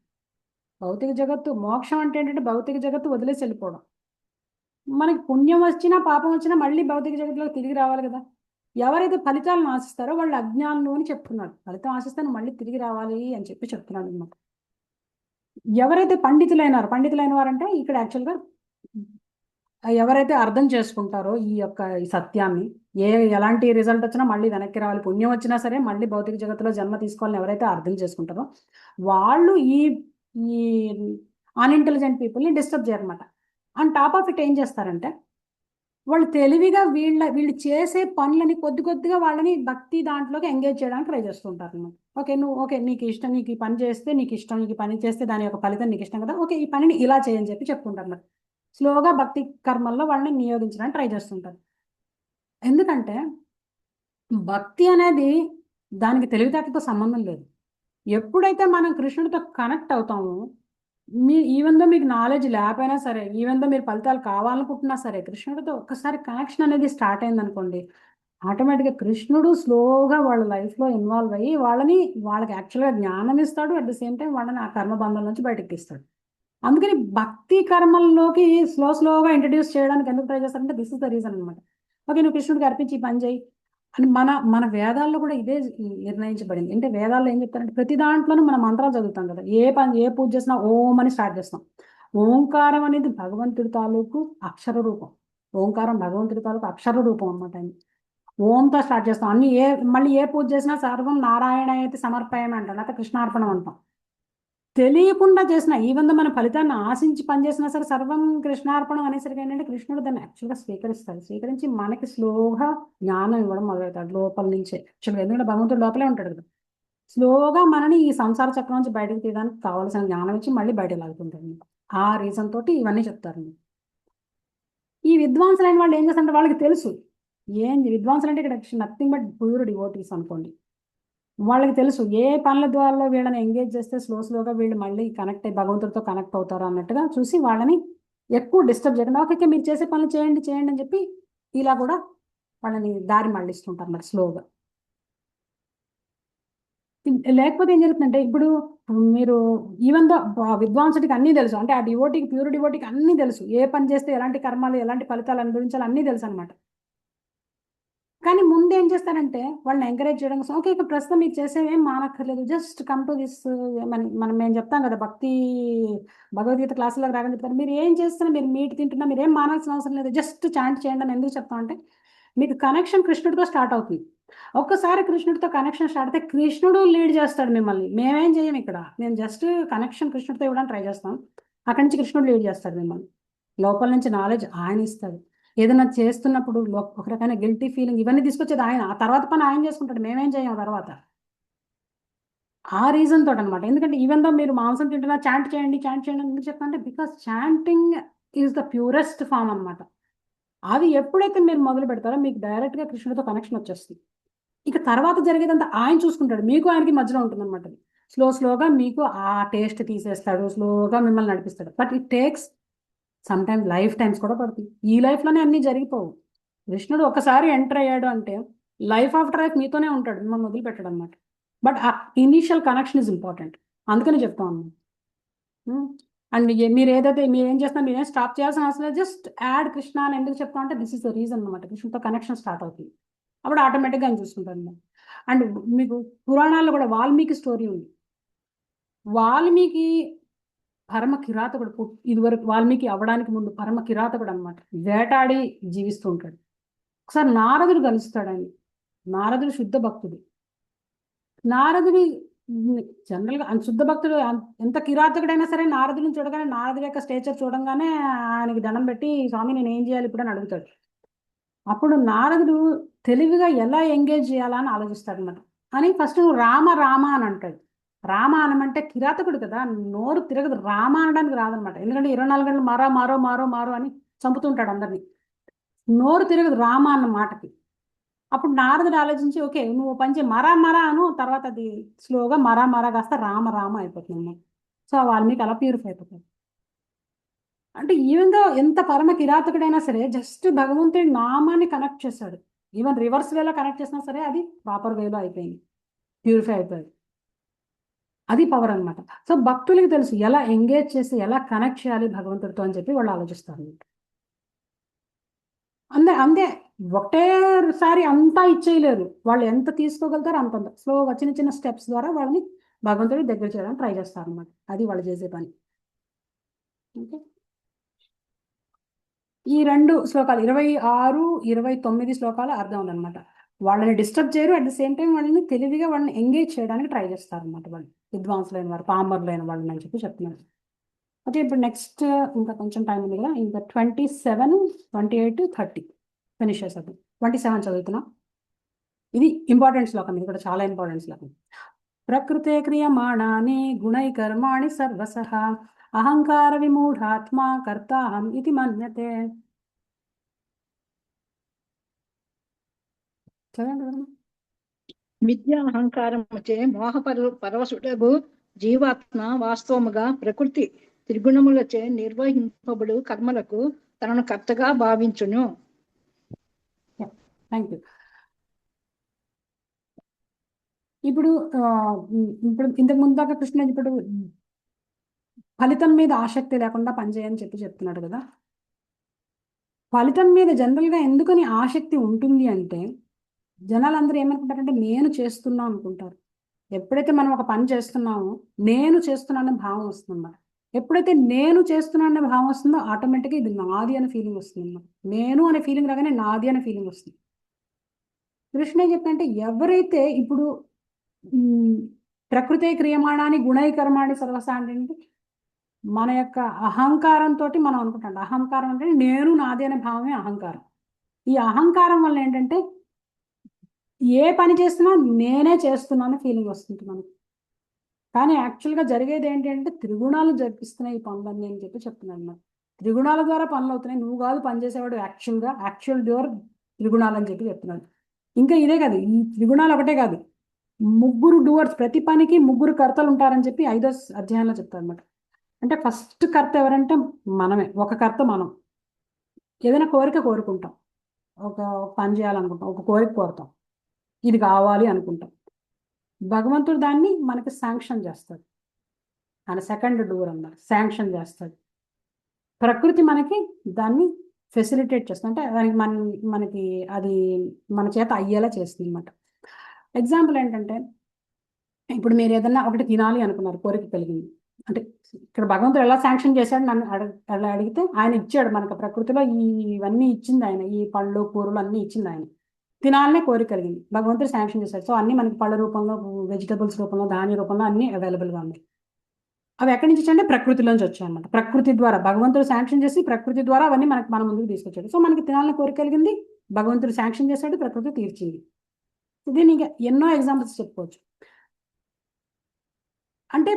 భౌతిక జగత్తు మోక్షం అంటే ఏంటంటే భౌతిక జగత్తు వదిలేసి వెళ్ళిపోవడం. మనకి పుణ్యం వచ్చినా పాపం వచ్చినా మళ్ళీ భౌతిక జగత్తులో తిరిగి రావాలి కదా. ఎవరైతే ఫలితాలను ఆశిస్తారో వాళ్ళు అజ్ఞానులు అని చెప్తున్నాడు. ఫలితం ఆశిస్తే మళ్ళీ తిరిగి రావాలి అని చెప్పి చెప్తున్నాడు అనమాట. ఎవరైతే పండితులైన వారంటే ఇక్కడ యాక్చువల్గా ఎవరైతే అర్థం చేసుకుంటారో ఈ సత్యాన్ని, ఎలాంటి రిజల్ట్ వచ్చినా మళ్ళీ వెనక్కి రావాలి, పుణ్యం వచ్చినా సరే మళ్ళీ భౌతిక జగత్తులో జన్మ తీసుకోవాలని ఎవరైతే అర్థం చేసుకుంటారో వాళ్ళు ఈ అన్ఇంటెలిజెంట్ పీపుల్ని డిస్టర్బ్ చేయరన్నమాట. అండ్ టాప్ ఆఫ్ ఇట్ ఏం చేస్తారంటే, వాళ్ళు తెలివిగా వీళ్ళు చేసే పనులని కొద్దిగా వాళ్ళని భక్తి దాంట్లోకి ఎంగేజ్ చేయడానికి ట్రై చేస్తుంటారు అన్నమాట. ఓకే నీకు ఇష్టం, నీకు ఈ పని చేస్తే నీకు ఇష్టం, నీకు ఈ పని చేస్తే దాని యొక్క ఫలితం నీకు ఇష్టం కదా, ఓకే ఈ పనిని ఇలా చేయని చెప్పి చెప్పుకుంటారు అన్నమాట. స్లోగా భక్తి కర్మల్లో వాళ్ళని నియోగించడానికి ట్రై చేస్తుంటారు. ఎందుకంటే భక్తి అనేది దానికి తెలివితేటతో సంబంధం లేదు. ఎప్పుడైతే మనం కృష్ణుడితో కనెక్ట్ అవుతామో, ఈవెన్ దో మీకు నాలెడ్జ్ లేకపోయినా సరే, ఈవెన్ దో మీరు ఫలితాలు కావాలనుకుంటున్నా సరే, కృష్ణుడితో ఒక్కసారి కనెక్షన్ అనేది స్టార్ట్ అయింది అనుకోండి, ఆటోమేటిక్గా కృష్ణుడు స్లోగా వాళ్ళ లైఫ్లో ఇన్వాల్వ్ అయ్యి వాళ్ళకి యాక్చువల్గా జ్ఞానం ఇస్తాడు, అట్ ద సేమ్ టైం వాళ్ళని ఆ కర్మబంధం నుంచి బయటకు తీస్తాడు. అందుకని భక్తి కర్మల్లోకి స్లోగా ఇంట్రడ్యూస్ చేయడానికి ఎందుకు ట్రై చేస్తారంటే దిస్ ఇస్ ద రీజన్ అనమాట. ఓకే, నువ్వు కృష్ణుడికి అర్పించి ఈ పని చేయి అని మన వేదాల్లో కూడా ఇదే నిర్ణయించబడింది. అంటే వేదాల్లో ఏం చెప్తారంటే ప్రతి దాంట్లోనూ మనం మంత్రాలు చదువుతాం కదా, ఏ పూజ చేసినా ఓం అని స్టార్ట్ చేస్తాం. ఓంకారం అనేది భగవంతుడి తాలూకు అక్షర రూపం. ఓంకారం భగవంతుడి తాలూకు అక్షర రూపం అనమాట. ఓంతో స్టార్ట్ చేస్తాం అన్ని. మళ్ళీ ఏ పూజ చేసినా సర్వం నారాయణయతి సమర్పయమే అంటాం, లేకపోతే కృష్ణార్పణం అంటాం. తెలియకుండా చేసిన ఈవెన్ మన ఫలితాన్ని ఆశించి పనిచేసినా సరే సర్వం కృష్ణార్పణం అనేసరికి ఏంటంటే కృష్ణుడు దాన్ని యాక్చువల్గా స్వీకరిస్తాడు. స్వీకరించి మనకి స్లోగా జ్ఞానం ఇవ్వడం మొదలవుతాడు లోపల నుంచే. యాక్చువల్గా ఎందుకంటే భగవంతుడు లోపలే ఉంటాడు కదా, స్లోగా మనని ఈ సంసార చక్రం నుంచి బయటకు తీయడానికి కావాల్సిన జ్ఞానం ఇచ్చి మళ్ళీ బయటకు లాగుతుంటాడు. ఆ రీజన్ తోటి ఇవన్నీ చెప్తారు. ఈ విద్వాంసులైన వాళ్ళు ఏం చేస్తారంటే వాళ్ళకి తెలుసు ఏంది విద్వాంసులు అంటే ఇక్కడ నథింగ్ బట్ ప్యూర్ డివోటీస్ అనుకోండి. వాళ్ళకి తెలుసు ఏ పనుల ద్వారా వీళ్ళని ఎంగేజ్ చేస్తే స్లోగా వీళ్ళు మళ్ళీ కనెక్ట్ అయ్యి భగవంతుడితో కనెక్ట్ అవుతారు అన్నట్టుగా చూసి వాళ్ళని ఎక్కువ డిస్టర్బ్ చేయకుండా ఓకే మీరు చేసే పనులు చేయండి అని చెప్పి ఇలా కూడా వాళ్ళని దారి మళ్ళిస్తుంటారు మరి స్లోగా. లేకపోతే ఏం జరుగుతుందంటే ఇప్పుడు మీరు ఈవెన్ దో విద్వాంసుడికి అన్నీ తెలుసు, అంటే ఆ డివోటీకి ప్యూర్ డివోటీకి అన్నీ తెలుసు, ఏ పని చేస్తే ఎలాంటి కర్మాలు ఎలాంటి ఫలితాలు అనుభవించాలి అన్నీ తెలుసు అనమాట. కానీ ముందు ఏం చేస్తారంటే వాళ్ళని ఎంకరేజ్ చేయడం కోసం ఓకే ఇక్కడ ప్రస్తుతం మీరు చేసేవేం మానక్కర్లేదు, జస్ట్ కమ్ టు దిస్. మనం మేము చెప్తాం కదా భగవద్గీత క్లాసులకు రాగానే చెప్తారు, మీరు ఏం చేస్తున్నా మీరు మీట్ తింటున్నా మీరు ఏం మానాల్సిన అవసరం లేదు, జస్ట్ చాంట్ చేయండి అని ఎందుకు చెప్తాం అంటే మీకు కనెక్షన్ కృష్ణుడితో స్టార్ట్ అవుతుంది. ఒక్కసారి కృష్ణుడితో కనెక్షన్ స్టార్ట్ అయితే కృష్ణుడు లీడ్ చేస్తాడు మిమ్మల్ని, మేమేం చేయం ఇక్కడ. నేను జస్ట్ కనెక్షన్ కృష్ణుడితో ఇవ్వడానికి ట్రై చేస్తాం, అక్కడి నుంచి కృష్ణుడు లీడ్ చేస్తాడు మిమ్మల్ని. లోపల నుంచి నాలెడ్జ్ ఆయన ఇస్తాడు. ఏదైనా చేస్తున్నప్పుడు ఒక రకమైన గిల్టీ ఫీలింగ్ ఇవన్నీ తీసుకొచ్చేది ఆయన, ఆ తర్వాత పని ఆయన చేసుకుంటాడు, మేమేం చేయం తర్వాత. ఆ రీజన్ తోటి అనమాట. ఎందుకంటే ఈవెన్ దో మీరు మాంసం తింటున్నా చాంట్ చేయండి ఎందుకు చెప్తానంటే because chanting is the purest form అనమాట. అది ఎప్పుడైతే మీరు మొదలు పెడతారో మీకు డైరెక్ట్గా కృష్ణుడితో కనెక్షన్ వచ్చేస్తుంది. ఇక తర్వాత జరిగేదంతా ఆయన చూసుకుంటాడు, మీకు ఆయనకి మధ్యలో ఉంటుంది అనమాట. స్లోగా మీకు ఆ టేస్ట్ తీసేస్తాడు, స్లోగా మిమ్మల్ని నడిపిస్తాడు. But it takes some time life times కూడా పడుతుంది. ఈ లైఫ్లోనే అన్నీ జరిగిపోవు. కృష్ణుడు ఒకసారి ఎంటర్ అయ్యాడు అంటే లైఫ్ ఆఫ్టర్ లైఫ్ మీతోనే ఉంటాడు, మిమ్మల్ని వదిలిపెట్టడం అనమాట. బట్ ఆ ఇనీషియల్ కనెక్షన్ ఇస్ ఇంపార్టెంట్, అందుకని చెప్తాం అన్నమాట. అండ్ మీరు ఏం చేస్తున్నా మీరేం స్టాప్ చేయాల్సిన అవసరం లేదు, జస్ట్ యాడ్ కృష్ణ అని ఎందుకు చెప్తాం అంటే దిస్ ఇస్ ద రీజన్ అనమాట. కృష్ణుడితో కనెక్షన్ స్టార్ట్ అవుతుంది, అప్పుడు ఆటోమేటిక్గా ఆయన చూసుకుంటారు. అండ్ మీకు పురాణాల్లో కూడా వాల్మీకి స్టోరీ ఉంది. వాల్మీకి పరమ కిరాతకుడు, ఇదివరకు వాల్మీకి అవ్వడానికి ముందు పరమ కిరాతకుడు అనమాట, వేటాడి జీవిస్తూ ఉంటాడు. ఒకసారి నారదుడు కలుస్తాడు ఆయన. నారదుడు శుద్ధ భక్తుడు. నారదుడి జనరల్గా శుద్ధ భక్తుడు ఎంత కిరాతకుడైనా సరే నారదుడిని చూడగానే నారదుడి యొక్క స్టేచర్ చూడంగానే ఆయనకి దండం పెట్టి స్వామి నేను ఏం చేయాలి ఇప్పుడు అని అడుగుతాడు. అప్పుడు నారదుడు తెలివిగా ఎలా ఎంగేజ్ చేయాలా అని ఆలోచిస్తాడు అనమాట. అని ఫస్ట్ రామ అని అంటాడు. రామ అనమంటే కిరాతకుడు కదా, నోరు తిరగదు, రామ అనడానికి రాదనమాట. ఎందుకంటే 24 గంటలు మారో అని చంపుతుంటాడు అందరినీ, నోరు తిరగదు రామ అన్న మాటకి. అప్పుడు నారదుడు ఆలోచించి ఓకే నువ్వు పంచి మరా అను, తర్వాత అది స్లోగా మరా కాస్త రామ అయిపోతుంది. సో వాల్మీకి అలా ప్యూరిఫై అయిపోతుంది. అంటే ఈవెన్ దో ఎంత పరమ కిరాతకుడైనా సరే జస్ట్ భగవంతుడి నామాన్ని కనెక్ట్ చేశాడు. ఈవెన్ రివర్స్ వేలో కనెక్ట్ చేసినా సరే అది ప్రాపర్ వేలో అయిపోయింది, ప్యూరిఫై అయిపోయింది. అది పవర్ అనమాట. సో భక్తులకి తెలుసు ఎలా ఎంగేజ్ చేసి ఎలా కనెక్ట్ చేయాలి భగవంతుడితో అని చెప్పి వాళ్ళు ఆలోచిస్తారు. అంతే ఒకటేసారి అంతా ఇచ్చేయలేరు, వాళ్ళు ఎంత తీసుకోగలుగుతారో అంత స్లోగా చిన్న స్టెప్స్ ద్వారా వాళ్ళని భగవంతుడి దగ్గర చేయడానికి ట్రై చేస్తారు అనమాట. అది వాళ్ళు చేసే పని. ఓకే, ఈ 2 శ్లోకాలు 26, 29 శ్లోకాలు అర్థం ఉందన్నమాట. వాళ్ళని డిస్టర్బ్ చేయరు, అట్ ద సేమ్ టైం వాళ్ళని తెలివిగా వాళ్ళని ఎంగేజ్ చేయడానికి ట్రై చేస్తారు అనమాట. వాళ్ళు విద్వాంసులైన వారు, పామరులైన వాళ్ళని అని చెప్పి చెప్తున్నారు. ఓకే, ఇప్పుడు నెక్స్ట్ ఇంకా కొంచెం టైం ఉంది కదా, ఇంకా 27, 28, 30 ఫినిష్ చేసేద్దాం. 27 చదువుతున్నా. ఇది ఇంపార్టెంట్ శ్లోకం, ఇది కూడా చాలా ఇంపార్టెంట్ శ్లోకం. ప్రకృతే క్రియమాణాని గుణై కర్మాణి సర్వసః అహంకార విమూఢాత్మా కర్తాహం ఇది మన్యతే. చదవండి. విద్యా అహంకారముచే పరవశుడగు జీవాత్మ వాస్తవముగా ప్రకృతి త్రిగుణములచే నిర్వహింపబడు కర్మలకు తనను కర్తగా భావించును. Thank you. ఇప్పుడు ఇప్పుడు ఇంతకు ముందు దాకా కృష్ణ ఇప్పుడు ఫలితం మీద ఆసక్తి లేకుండా పనిచేయని చెప్తున్నాడు కదా. ఫలితం మీద జనరల్గా ఎందుకని ఆసక్తి ఉంటుంది అంటే జనాలందరూ ఏమనుకుంటారంటే నేను చేస్తున్నా అనుకుంటారు. ఎప్పుడైతే మనం ఒక పని చేస్తున్నామో నేను చేస్తున్నాననే భావం వస్తుందన్నమాట. ఎప్పుడైతే నేను చేస్తున్నాననే భావం వస్తుందో ఆటోమేటిక్గా ఇది నాది అనే ఫీలింగ్ వస్తుంది అన్నమాట. నేను అనే ఫీలింగ్ రాగానే నాది అనే ఫీలింగ్ వస్తుంది. కృష్ణ ఏం చెప్పంటే ఎవరైతే ఇప్పుడు ప్రకృతే క్రియమాణాన్ని గుణై కర్మాణి సర్వస అంటే మన యొక్క అహంకారంతో మనం అనుకుంటాం. అహంకారం అంటే నేను నాది అనే భావమే అహంకారం. ఈ అహంకారం వల్ల ఏంటంటే ఏ పని చేస్తున్నా నేనే చేస్తున్నాను ఫీలింగ్ వస్తుంది మనకు. కానీ యాక్చువల్గా జరిగేది ఏంటి అంటే త్రిగుణాలు జరిపిస్తున్నాయి ఈ పనులన్నీ అని చెప్తున్నాను అన్నమాట. త్రిగుణాల ద్వారా పనులు అవుతున్నాయి, నువ్వు కాదు పనిచేసేవాడు యాక్చువల్ డ్యూర్ త్రిగుణాలు అని చెప్తున్నాడు. ఇంకా ఇదే కాదు, ఈ త్రిగుణాలు ఒకటే కాదు, ముగ్గురు డూవర్స్, ప్రతి పనికి ముగ్గురు కర్తలు ఉంటారని చెప్పి 5వ అధ్యాయంలో చెప్తారు అనమాట. అంటే ఫస్ట్ కర్త ఎవరంటే మనమే, ఒక కర్త మనం. ఏదైనా కోరిక కోరుకుంటాం, ఒక పని చేయాలనుకుంటాం, ఒక కోరిక కోరుతాం, ఇది కావాలి అనుకుంటాం. భగవంతుడు దాన్ని మనకి శాంక్షన్ చేస్తాడు. ఆయన సెకండ్ డూర్ అన్నారు, శాంక్షన్ చేస్తాడు. ప్రకృతి మనకి దాన్ని ఫెసిలిటేట్ చేస్తుంది, అంటే దానికి మనకి అది మన చేత అయ్యేలా చేస్తుంది అనమాట. ఎగ్జాంపుల్ ఏంటంటే ఇప్పుడు మీరు ఏదన్నా ఒకటి తినాలి అనుకున్నారు, కోరిక కలిగింది అంటే ఇక్కడ భగవంతుడు ఎలా శాంక్షన్ చేశాడు నన్ను అలా అడిగితే ఆయన ఇచ్చాడు మనకు. ప్రకృతిలో ఇవన్నీ ఇచ్చింది ఆయన, ఈ పళ్ళు కూరలు అన్నీ ఇచ్చింది ఆయన. తినాలనే కోరిక కలిగింది, భగవంతుడు శాంక్షన్ చేశాడు. సో అన్నీ మనకి పళ్ళ రూపంలో, వెజిటబుల్స్ రూపంలో, ధాన్య రూపంలో అన్నీ అవైలబుల్గా ఉన్నాయి. అవి ఎక్కడి నుంచి వచ్చాయంటే ప్రకృతిలోంచి వచ్చాయన్నమాట. ప్రకృతి ద్వారా భగవంతుడు శాంక్షన్ చేసి ప్రకృతి ద్వారా అవన్నీ మన ముందుకు తీసుకొచ్చాడు. సో మనకి తినాలని కోరిక కలిగింది, భగవంతుడు శాంక్షన్ చేశాడు, ప్రకృతి తీర్చింది. దీన్ని ఇంకా ఎన్నో ఎగ్జాంపుల్స్ చెప్పుకోవచ్చు. అంటే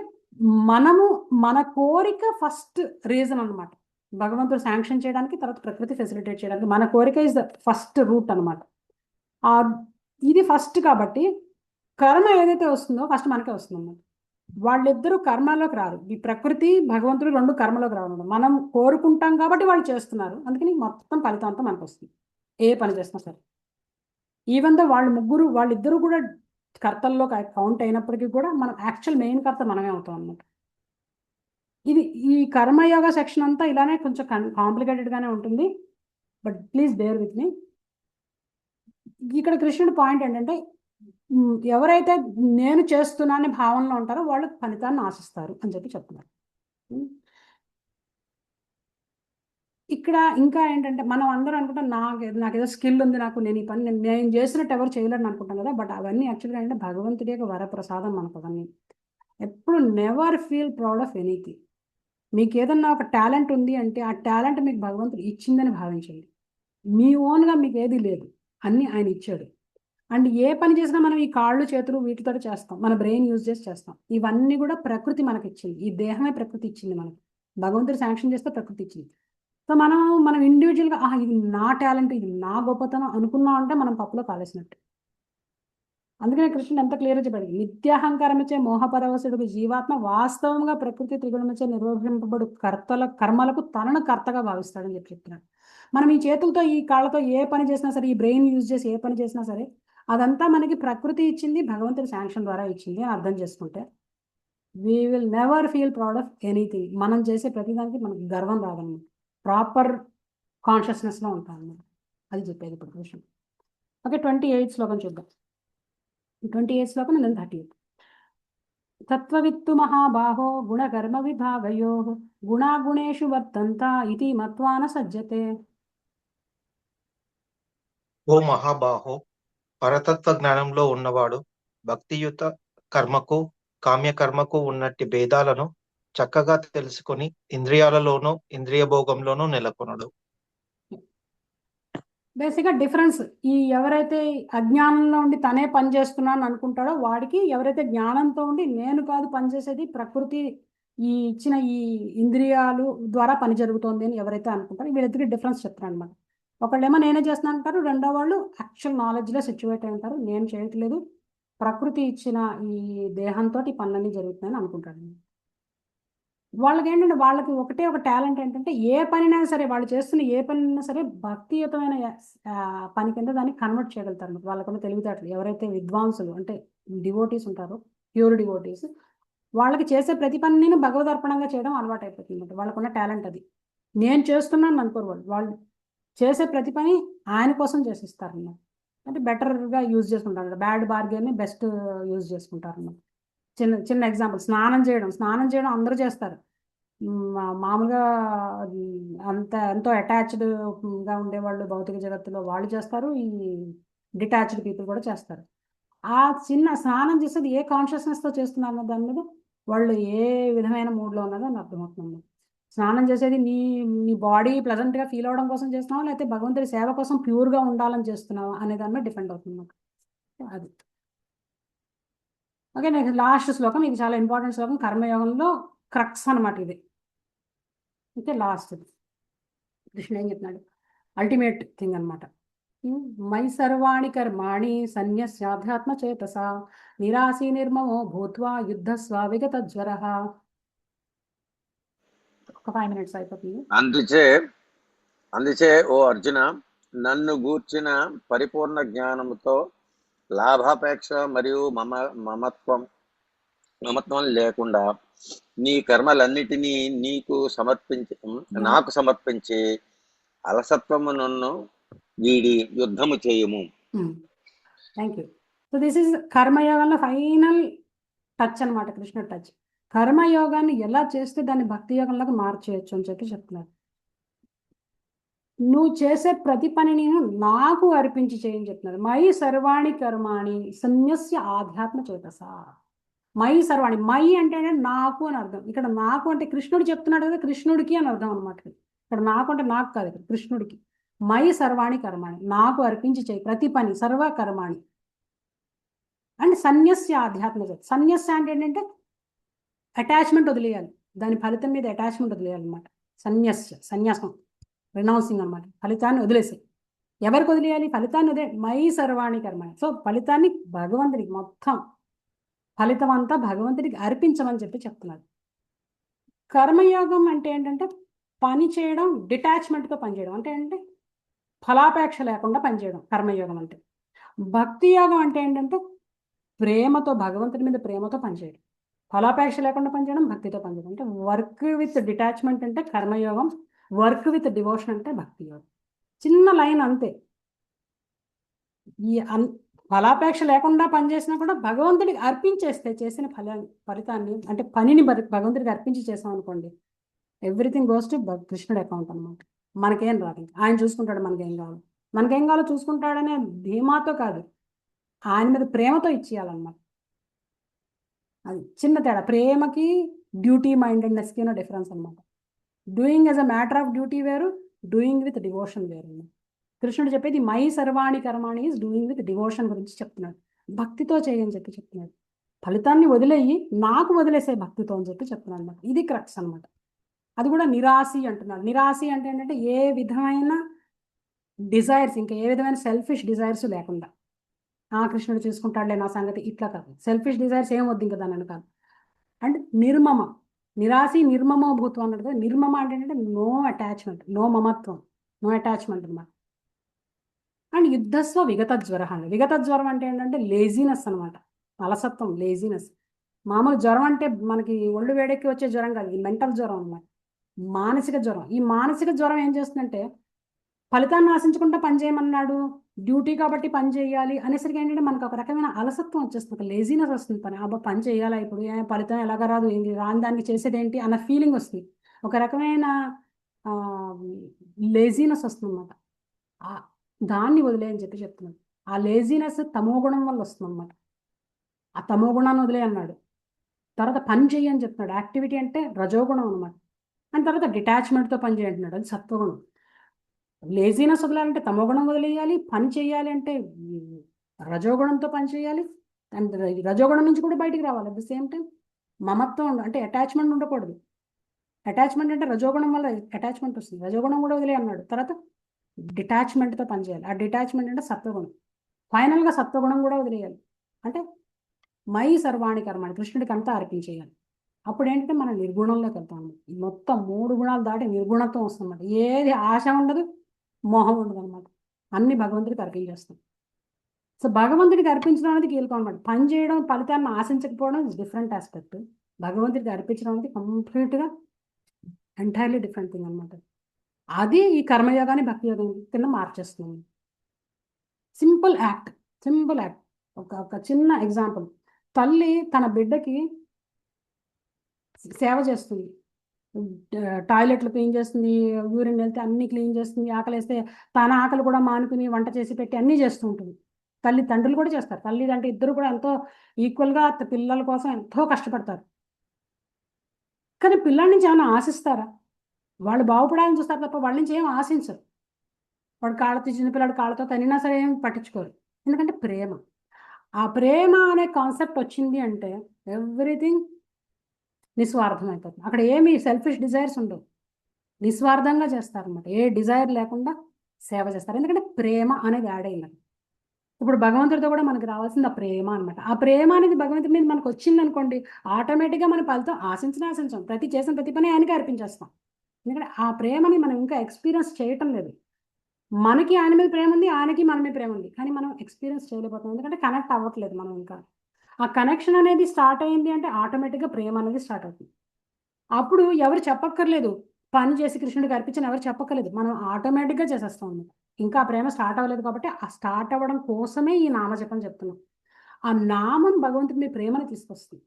మన కోరిక ఫస్ట్ రీజన్ అనమాట, భగవంతుడు శాంక్షన్ చేయడానికి, తర్వాత ప్రకృతి ఫెసిలిటేట్ చేయడానికి. మన కోరిక ఇస్ ద ఫస్ట్ రూట్ అనమాట. ఇది ఫస్ట్ కాబట్టి కర్మ ఏదైతే వస్తుందో ఫస్ట్ మనకే వస్తుంది అన్నమాట. వాళ్ళిద్దరూ కర్మలోకి రారు, ఈ ప్రకృతి భగవంతుడు రెండు కర్మలోకి రావడం. మనం కోరుకుంటాం కాబట్టి వాళ్ళు చేస్తున్నారు, అందుకని మొత్తం ఫలితం అంతా మనకు వస్తుంది ఏ పని చేస్తున్నా సరే. ఈవెన్ దో వాళ్ళిద్దరూ కూడా కర్తల్లో కౌంట్ అయినప్పటికీ కూడా మనం యాక్చువల్ మెయిన్ కర్త మనమే అవుతాం అన్నమాట. ఈ కర్మయోగ సెక్షన్ అంతా ఇలానే కొంచెం కాంప్లికేటెడ్గానే ఉంటుంది, but please bear with me. ఇక్కడ కృష్ణుడి పాయింట్ ఏంటంటే ఎవరైతే నేను చేస్తున్నానని భావనలో ఉంటారో వాళ్ళు ఫలితాన్ని ఆశిస్తారు అని చెప్పి చెప్తున్నారు. ఇక్కడ ఇంకా ఏంటంటే మనం అందరం అనుకుంటాం నాకు ఏదో స్కిల్ ఉంది, నేను ఈ పని నేను చేసినట్టు ఎవరు చేయలేరని అనుకుంటాం కదా. బట్ అవన్నీ యాక్చువల్గా ఏంటంటే భగవంతుడి యొక్క వరప్రసాదం మనకు. అవన్నీ ఎప్పుడు never feel proud of anything. మీకు ఏదన్నా ఒక టాలెంట్ ఉంది అంటే ఆ టాలెంట్ మీకు భగవంతుడు ఇచ్చిందని భావించండి. మీ ఓన్గా మీకు ఏది లేదు, అన్నీ ఆయన ఇచ్చాడు. అండ్ ఏ పని చేసినా మనం ఈ కాళ్ళు చేతులు వీటితో చేస్తాం, మన బ్రెయిన్ యూజ్ చేసి చేస్తాం. ఇవన్నీ కూడా ప్రకృతి మనకి ఇచ్చింది, ఈ దేహమే ప్రకృతి ఇచ్చింది మనకి. భగవంతుడు శాంక్షన్ చేస్తే ప్రకృతి ఇచ్చింది. సో మనం ఇండివిజువల్గా ఇది నా టాలెంట్, ఇది నా గొప్పతనం అనుకున్నాం అంటే మనం పప్పులో కాలేసినట్టు. అందుకనే కృష్ణుడు ఎంత క్లియర్గా చెప్పాడు, నిత్యాహంకారమిచ్చే మోహపరవశుడు జీవాత్మ వాస్తవంగా ప్రకృతి త్రిగుణమిచ్చే నిర్వహింపబడు కర్మలకు తనను కర్తగా భావిస్తాడని చెప్తున్నాడు. మనం ఈ చేతులతో ఈ కాళ్ళతో ఏ పని చేసినా సరే, ఈ బ్రెయిన్ యూజ్ చేసి ఏ పని చేసినా సరే, అదంతా మనకి ప్రకృతి ఇచ్చింది, భగవంతుడి శాంక్షన్ ద్వారా ఇచ్చింది అని అర్థం చేసుకుంటే we will never feel proud of anything. మనం చేసే ప్రతిదానికి మనకి గర్వం రాదన్నమాట, ప్రాపర్ కాన్షియస్నెస్లో ఉంటాం అన్నమాట. అది చెప్పేది ఇప్పుడు కృష్ణుడు. ఓకే, 28 శ్లోకం చూద్దాం. 28 శ్లోకం 38. తత్వవిత్తు మహాబాహో గుణకర్మ విభాగయో గుణాగుణేషు వర్తంత ఇది మత్వాన సజ్జతే. ఓ మహాబాహో, పరతత్వ జ్ఞానంలో ఉన్నవాడు భక్తియుత కర్మకు కామ్యకర్మకు ఉన్నట్టి భేదాలను చక్కగా తెలుసుకొని ఇంద్రియాలలోనూ ఇంద్రియ భోగంలోనూ నెలకొనడు. బేసిక్గా డిఫరెన్స్ ఎవరైతే అజ్ఞానంలో ఉండి తనే పని చేస్తున్నాను అనుకుంటాడో వాడికి, ఎవరైతే జ్ఞానంతో ఉండి నేను కాదు పనిచేసేది ప్రకృతి ఇచ్చిన ఈ ఇంద్రియాలు ద్వారా పని జరుగుతోంది అని ఎవరైతే అనుకుంటారో వీళ్ళిద్దరికి డిఫరెన్స్ చెప్తారు అనమాట. ఒకళ్ళేమో నేనే చేస్తున్నాను అంటారు, రెండో వాళ్ళు యాక్చువల్ నాలెడ్జ్లో సిచ్యువేట్ అయి ఉంటారు, నేను చేయట్లేదు ప్రకృతి ఇచ్చిన ఈ దేహంతో ఈ పనులన్నీ జరుగుతున్నాయని అనుకుంటాడు. వాళ్ళకి ఏంటంటే వాళ్ళకి ఒకటే ఒక టాలెంట్ ఏంటంటే ఏ పనినైనా సరే వాళ్ళు చేస్తున్న ఏ పనినైనా సరే భక్తియుతమైన పని కింద దాన్ని కన్వర్ట్ చేయగలుగుతారు. వాళ్ళకున్న తెలివితేటలు ఎవరైతే విద్వాంసులు అంటే డివోటీస్ ఉంటారో, ప్యూర్ డివోటీస్, వాళ్ళకి చేసే ప్రతి పనిని భగవదర్పణంగా చేయడం అలవాటు అయిపోతుంది అనమాట. వాళ్ళకున్న టాలెంట్ అది. నేను చేస్తున్నాను అనుకోరు వాళ్ళు. వాళ్ళు చేసే ప్రతి పని ఆయన కోసం చేసిస్తారు అన్నమాట. అంటే బెటర్గా యూజ్ చేసుకుంటారు. బ్యాడ్ బార్గెన్ని బెస్ట్ యూజ్ చేసుకుంటారు అన్నమాట. చిన్న చిన్న ఎగ్జాంపుల్, స్నానం చేయడం అందరూ చేస్తారు. మామూలుగా ఎంతో అటాచ్డ్గా ఉండేవాళ్ళు భౌతిక జగత్తులో వాళ్ళు చేస్తారు. ఈ డిటాచ్డ్ పీపుల్ కూడా చేస్తారు. ఆ చిన్న స్నానం చేసేది ఏ కాన్షియస్నెస్తో చేస్తున్నారు దాని మీద వాళ్ళు ఏ విధమైన మూడ్లో ఉన్నదో అని అర్థమవుతుంది. స్నానం చేసేది నీ నీ బాడీ ప్లెజెంట్గా ఫీల్ అవడం కోసం చేస్తున్నావా, లేకపోతే భగవంతుడి సేవ కోసం ప్యూర్గా ఉండాలని చేస్తున్నావా అనే దాని మీద డిపెండ్ అవుతుంది. అది ఓకే. నెక్స్ట్ లాస్ట్ శ్లోకం, ఇది చాలా ఇంపార్టెంట్ శ్లోకం, కర్మయోగంలో క్రక్స్ అనమాట ఇది. ఓకే, లాస్ట్ కృష్ణుడు ఏం చెప్తున్నాడు, అల్టిమేట్ థింగ్ అనమాట. మై సర్వాణి కర్మాణి సన్యస్యాధ్యాత్మ చేతస నిరాశీ నిర్మమో భూత్వా యుద్ధస్వ విగత జ్వర. ఒక 5 minutes అయిపోతుంది. అందుచే ఓ అర్జున, నన్ను గూర్చిన పరిపూర్ణ జ్ఞానముతో లాభాపేక్ష మరియు మమత్వం లేకుండా నీ కర్మలన్నిటినీ నాకు సమర్పించి అలసత్వమును వీడి యుద్ధము చేయుము. Thank you. So this is కర్మయోగంలో ఫైనల్ టచ్ అనమాట, కృష్ణుడు టచ్. కర్మయోగాన్ని ఎలా చేస్తే దాన్ని భక్తి యోగంలోకి మార్చేయచ్చు అని చెప్పి చెప్తున్నారు. నువ్వు చేసే ప్రతి పనిని నాకు అర్పించి చేయని చెప్తున్నారు. మై సర్వాణి కర్మాణి సన్యస్య ఆధ్యాత్మ చేతస. మై సర్వాణి, మై అంటే నాకు అని అర్థం. ఇక్కడ నాకు అంటే కృష్ణుడు చెప్తున్నాడు కదా, కృష్ణుడికి అని అర్థం అనమాట. ఇక్కడ నాకు అంటే నాకు కాదు, ఇక్కడ కృష్ణుడికి. మై సర్వాణి కర్మాణి, నాకు అర్పించి చేయి ప్రతి పని, సర్వ కర్మాణి. అండ్ సన్యస్య ఆధ్యాత్మ చేత. సన్యస్య అంటే ఏంటంటే అటాచ్మెంట్ వదిలేయాలి, దాని ఫలితం మీద అటాచ్మెంట్ వదిలేయాలన్నమాట. సన్యాసం, రినౌన్సింగ్ అనమాట. ఫలితాన్ని వదిలేసాయి. ఎవరికి వదిలేయాలి? ఫలితాన్ని వదిలే. మై సర్వాణి కర్మాణి. సో ఫలితాన్ని భగవంతుడికి, మొత్తం ఫలితం అంతా భగవంతుడికి అర్పించమని చెప్పి చెప్తున్నారు. కర్మయోగం అంటే ఏంటంటే పని చేయడం, డిటాచ్మెంట్తో పనిచేయడం. అంటే ఏంటంటే ఫలాపేక్ష లేకుండా పనిచేయడం కర్మయోగం అంటే. భక్తి యోగం అంటే ఏంటంటే ప్రేమతో, భగవంతుడి మీద ప్రేమతో పనిచేయడం. ఫలాపేక్ష లేకుండా పనిచేయడం, భక్తితో పనిచేయడం. అంటే వర్క్ విత్ డిటాచ్మెంట్ అంటే కర్మయోగం, వర్క్ విత్ డివోషన్ అంటే భక్తి యోగం. చిన్న లైన్ అంతే. ఈ ఫలాపేక్ష లేకుండా పనిచేసినా కూడా భగవంతుడికి అర్పించేస్తే, చేసిన ఫలితాన్ని అంటే పనిని భగవంతుడికి అర్పించి చేసాం అనుకోండి, ఎవ్రీథింగ్ గోస్ టు కృష్ణుడి అకౌంట్ అనమాట. మనకేం రాదు, ఆయన చూసుకుంటాడు. మనకేం కావాలో చూసుకుంటాడనే ధీమాతో కాదు, ఆయన మీద ప్రేమతో ఇచ్చేయాలన్నమాట. అది చిన్న తేడా. ప్రేమకి డ్యూటీ మైండెడ్నెస్కి ఉన్న డిఫరెన్స్ అనమాట. Doing as a matter of duty వేరు, డూయింగ్ విత్ డివోషన్ వేరు. కృష్ణుడు చెప్పేది మై సర్వాణి కర్మాణి ఈజ్ డూయింగ్ విత్ డివోషన్ గురించి చెప్తున్నాడు. భక్తితో చేయని చెప్పి చెప్తున్నాడు. ఫలితాన్ని వదిలేయి నాకు వదిలేసే భక్తితో అని చెప్పి చెప్తున్నాడు అనమాట. ఇది క్రక్స్ అనమాట. అది కూడా నిరాశి అంటున్నాడు. నిరాశి అంటే ఏంటంటే ఏ విధమైన డిజైర్స్, ఇంకా ఏ విధమైన సెల్ఫిష్ డిజైర్స్ లేకుండా, కృష్ణుడు చూసుకుంటాడులే నా సంగతి, ఇట్లా కాదు. సెల్ఫిష్ డిజైర్స్ ఏం వద్దు ఇంకా దాని కాదు. అండ్ నిర్మమ, నిరాశి నిర్మమో భూత్వం అన్నట్టు కదా. నిర్మమ అంటే ఏంటంటే నో అటాచ్మెంట్, నో మమత్వం, నో అటాచ్మెంట్ అనమాట. అండ్ యుద్ధస్వ విగత జ్వర. విగత జ్వరం అంటే ఏంటంటే లేజినెస్ అనమాట, అలసత్వం, లేజినెస్. మామూలు జ్వరం అంటే మనకి ఒళ్ళు వేడెక్కి వచ్చే జ్వరం కాదు, ఇది మెంటల్ జ్వరం అనమాట, మానసిక జ్వరం. ఈ మానసిక జ్వరం ఏం చేస్తుందంటే ఫలితాన్ని ఆశించకుండా పనిచేయమన్నాడు, డ్యూటీ కాబట్టి పని చేయాలి అనేసరికి ఏంటంటే మనకు ఒక రకమైన అలసత్వం వచ్చేస్తుంది, ఒక లేజినెస్ వస్తుంది. పని చేయాలా ఇప్పుడు, ఫలితం ఎలాగ రాదు, ఏంటి రాని దానికి చేసేది ఏంటి అన్న ఫీలింగ్ వస్తుంది. ఒక రకమైన లేజినెస్ వస్తుంది అనమాట. దాన్ని వదిలేయని చెప్పి చెప్తున్నాడు. ఆ లేజినెస్ తమోగుణం వల్ల వస్తుంది అనమాట. ఆ తమోగుణాన్ని వదిలే అన్నాడు. తర్వాత పని చెయ్యి అని చెప్తున్నాడు. యాక్టివిటీ అంటే రజోగుణం అనమాట. అండ్ తర్వాత డిటాచ్మెంట్తో పని చేయంటున్నాడు, అది సత్వగుణం. లేజినెస్ వదలాలంటే తమోగుణం వదిలేయాలి, పని చేయాలి అంటే రజోగుణంతో పని చేయాలి. అండ్ రజోగుణం నుంచి కూడా బయటికి రావాలి. అట్ ద సేమ్ టైం మమత్వం అంటే అటాచ్మెంట్ ఉండకూడదు. అటాచ్మెంట్ అంటే రజోగుణం వల్ల అటాచ్మెంట్ వస్తుంది, రజోగుణం కూడా వదిలే అన్నాడు. తర్వాత డిటాచ్మెంట్తో పనిచేయాలి. ఆ డిటాచ్మెంట్ అంటే సత్వగుణం. ఫైనల్గా సత్వగుణం కూడా వదిలేయాలి. అంటే మై సర్వాణి కర్మాణి, కృష్ణుడికి అంతా అర్పించేయాలి. అప్పుడు ఏంటంటే మనం నిర్గుణంలోకి వెళ్తాం. మొత్తం 3 గుణాలు దాటి నిర్గుణత్వం వస్తుందన్నమాట. ఏది ఆశ ఉండదు, మోహం ఉండదు అనమాట. అన్ని భగవంతుడికి అర్పించేస్తాం. సో భగవంతుడికి అర్పించడం అనేది కీలకం అనమాట. పని చేయడం, ఫలితాన్ని ఆశించకపోవడం ఇస్ డిఫరెంట్ ఆస్పెక్ట్. భగవంతుడికి అర్పించడం అనేది కంప్లీట్గా ఎంటైర్లీ డిఫరెంట్ థింగ్ అనమాట. అది ఈ కర్మయోగాన్ని భక్తి యోగం కింద మార్చేస్తుంది. Simple act. ఒక చిన్న ఎగ్జాంపుల్. తల్లి తన బిడ్డకి సేవ చేస్తుంది. టాయిలెట్లు క్లీన్ చేస్తుంది, యూరిన్ వెళ్తే అన్ని క్లీన్ చేస్తుంది, ఆకలి వేస్తే తన ఆకలి కూడా మానుకుని వంట చేసి పెట్టి అన్నీ చేస్తూ ఉంటుంది. తండ్రులు కూడా చేస్తారు. తల్లి అంటే ఇద్దరు కూడా ఎంతో ఈక్వల్గా పిల్లల కోసం ఎంతో కష్టపడతారు. కానీ పిల్లల నుంచి ఏమైనా ఆశిస్తారా? వాళ్ళు బాగుపడాలని చూస్తారు తప్ప వాళ్ళ నుంచి ఏం ఆశించరు. వాడు కాళ్ళతో, చిన్నపిల్లాడు కాళ్ళతో తనినా సరే ఏం పట్టించుకోరు. ఎందుకంటే ప్రేమ. ఆ ప్రేమ అనే కాన్సెప్ట్ వచ్చింది అంటే ఎవ్రీథింగ్ నిస్వార్థం అయిపోతుంది. అక్కడ ఏమి సెల్ఫిష్ డిజైర్స్ ఉండవు. నిస్వార్థంగా చేస్తారన్నమాట. ఏ డిజైర్ లేకుండా సేవ చేస్తారు. ఎందుకంటే ప్రేమ అనేది యాడ్ అయింది. ఇప్పుడు భగవంతుడితో కూడా మనకు రావాల్సింది ఆ ప్రేమ అనమాట. ఆ ప్రేమ అనేది భగవంతుడి మీద మనకు వచ్చింది అనుకోండి, ఆటోమేటిక్గా మన ఫలితం ఆశించం. చేసిన ప్రతి పని ఆయనకి అర్పించేస్తాం. ఎందుకంటే ఆ ప్రేమని మనం ఇంకా ఎక్స్పీరియన్స్ చేయటం లేదు. మనకి ఆయన మీద ప్రేమ ఉంది, ఆయనకి మన మీద ప్రేమ ఉంది, కానీ మనం ఎక్స్పీరియన్స్ చేయలేకపోతున్నాం. ఎందుకంటే కనెక్ట్ అవ్వట్లేదు మనం ఇంకా. ఆ కనెక్షన్ అనేది స్టార్ట్ అయింది అంటే ఆటోమేటిక్గా ప్రేమ అనేది స్టార్ట్ అవుతుంది. అప్పుడు ఎవరు చెప్పక్కర్లేదు, పని చేసి కృష్ణుడికి అర్పించని ఎవరు చెప్పక్కర్లేదు, మనం ఆటోమేటిక్గా చేసేస్తాం అన్నమాట. ఇంకా ఆ ప్రేమ స్టార్ట్ అవ్వలేదు కాబట్టి ఆ స్టార్ట్ అవ్వడం కోసమే ఈ నామజపం చెప్తున్నాం. ఆ నామం భగవంతుడి మీ ప్రేమని తీసుకొస్తుంది,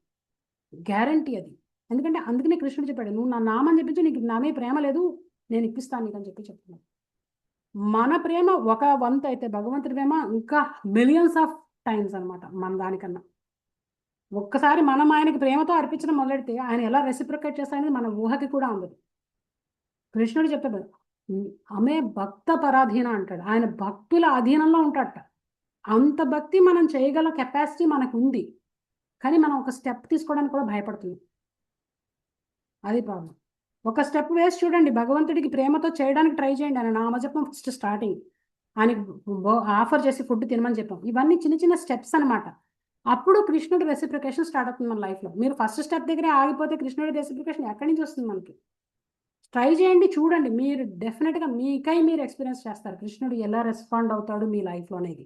గ్యారంటీ అది. ఎందుకంటే అందుకనే కృష్ణుడు చెప్పాడు, నువ్వు నా నామని చెప్పించు, నీకు నా మీద ప్రేమ లేదు, నేను ఇప్పిస్తాను నీకు అని చెప్తున్నాను. మన ప్రేమ ఒక వంతు అయితే భగవంతుడి ప్రేమ ఇంకా మిలియన్స్ ఆఫ్ టైమ్స్ అనమాట మన దానికన్నా. ఒక్కసారి మనం ఆయనకి ప్రేమతో అర్పించడం మొదలెడితే ఆయన ఎలా రెసిప్రొకేట్ చేస్తాడనేది మన ఊహకి కూడా ఉండదు. కృష్ణుడు చెప్పాడు, ఆమె భక్త పరాధీన అంటాడు. ఆయన భక్తుల అధీనంలో ఉంటాడట. అంత భక్తి మనం చేయగల కెపాసిటీ మనకు ఉంది, కానీ మనం ఒక స్టెప్ తీసుకోవడానికి కూడా భయపడుతున్నాం. అది ప్రాబ్లం. ఒక స్టెప్ వేసి చూడండి, భగవంతుడికి ప్రేమతో చేయడానికి ట్రై చేయండి. ఆయన నామజపం ఫస్ట్ స్టార్టింగ్ ఆయనకి ఆఫర్ చేసి ఫుడ్ తినమని చెప్పాం. ఇవన్నీ చిన్న చిన్న స్టెప్స్ అనమాట. అప్పుడు కృష్ణుడి రెసిప్రికేషన్ స్టార్ట్ అవుతుంది మన లైఫ్లో. మీరు ఫస్ట్ స్టెప్ దగ్గరే ఆగిపోతే కృష్ణుడి రెసిప్రికేషన్ ఎక్కడి నుంచి వస్తుంది మనకి? ట్రై చేయండి, చూడండి. మీరు డెఫినెట్గా మీకై మీరు ఎక్స్పీరియన్స్ చేస్తారు కృష్ణుడు ఎలా రెస్పాండ్ అవుతాడు మీ లైఫ్లో అనేది.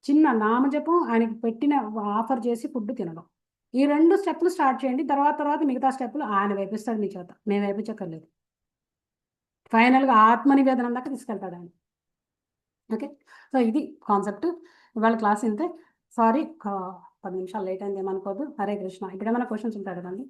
చిన్న నామజపం, ఆయనకి పెట్టిన ఆఫర్ చేసి ఫుడ్ తినడం, ఈ 2 స్టెప్లు స్టార్ట్ చేయండి. తర్వాత మిగతా స్టెప్లు ఆయన వేపిస్తాడు మీ చేత, మేము వేపించక్కర్లేదు. ఫైనల్గా ఆత్మనివేదనం దాకా తీసుకెళ్తాడు ఆయన. ఓకే, సో ఇది కాన్సెప్ట్. ఇవాళ క్లాస్ ఇంతే. సారీ 10 నిమిషాలు లేట్ అయింది ఏమనుకోదు. హరే కృష్ణ. ఇప్పుడేమైనా క్వశ్చన్స్ ఉంటాయి కదండి?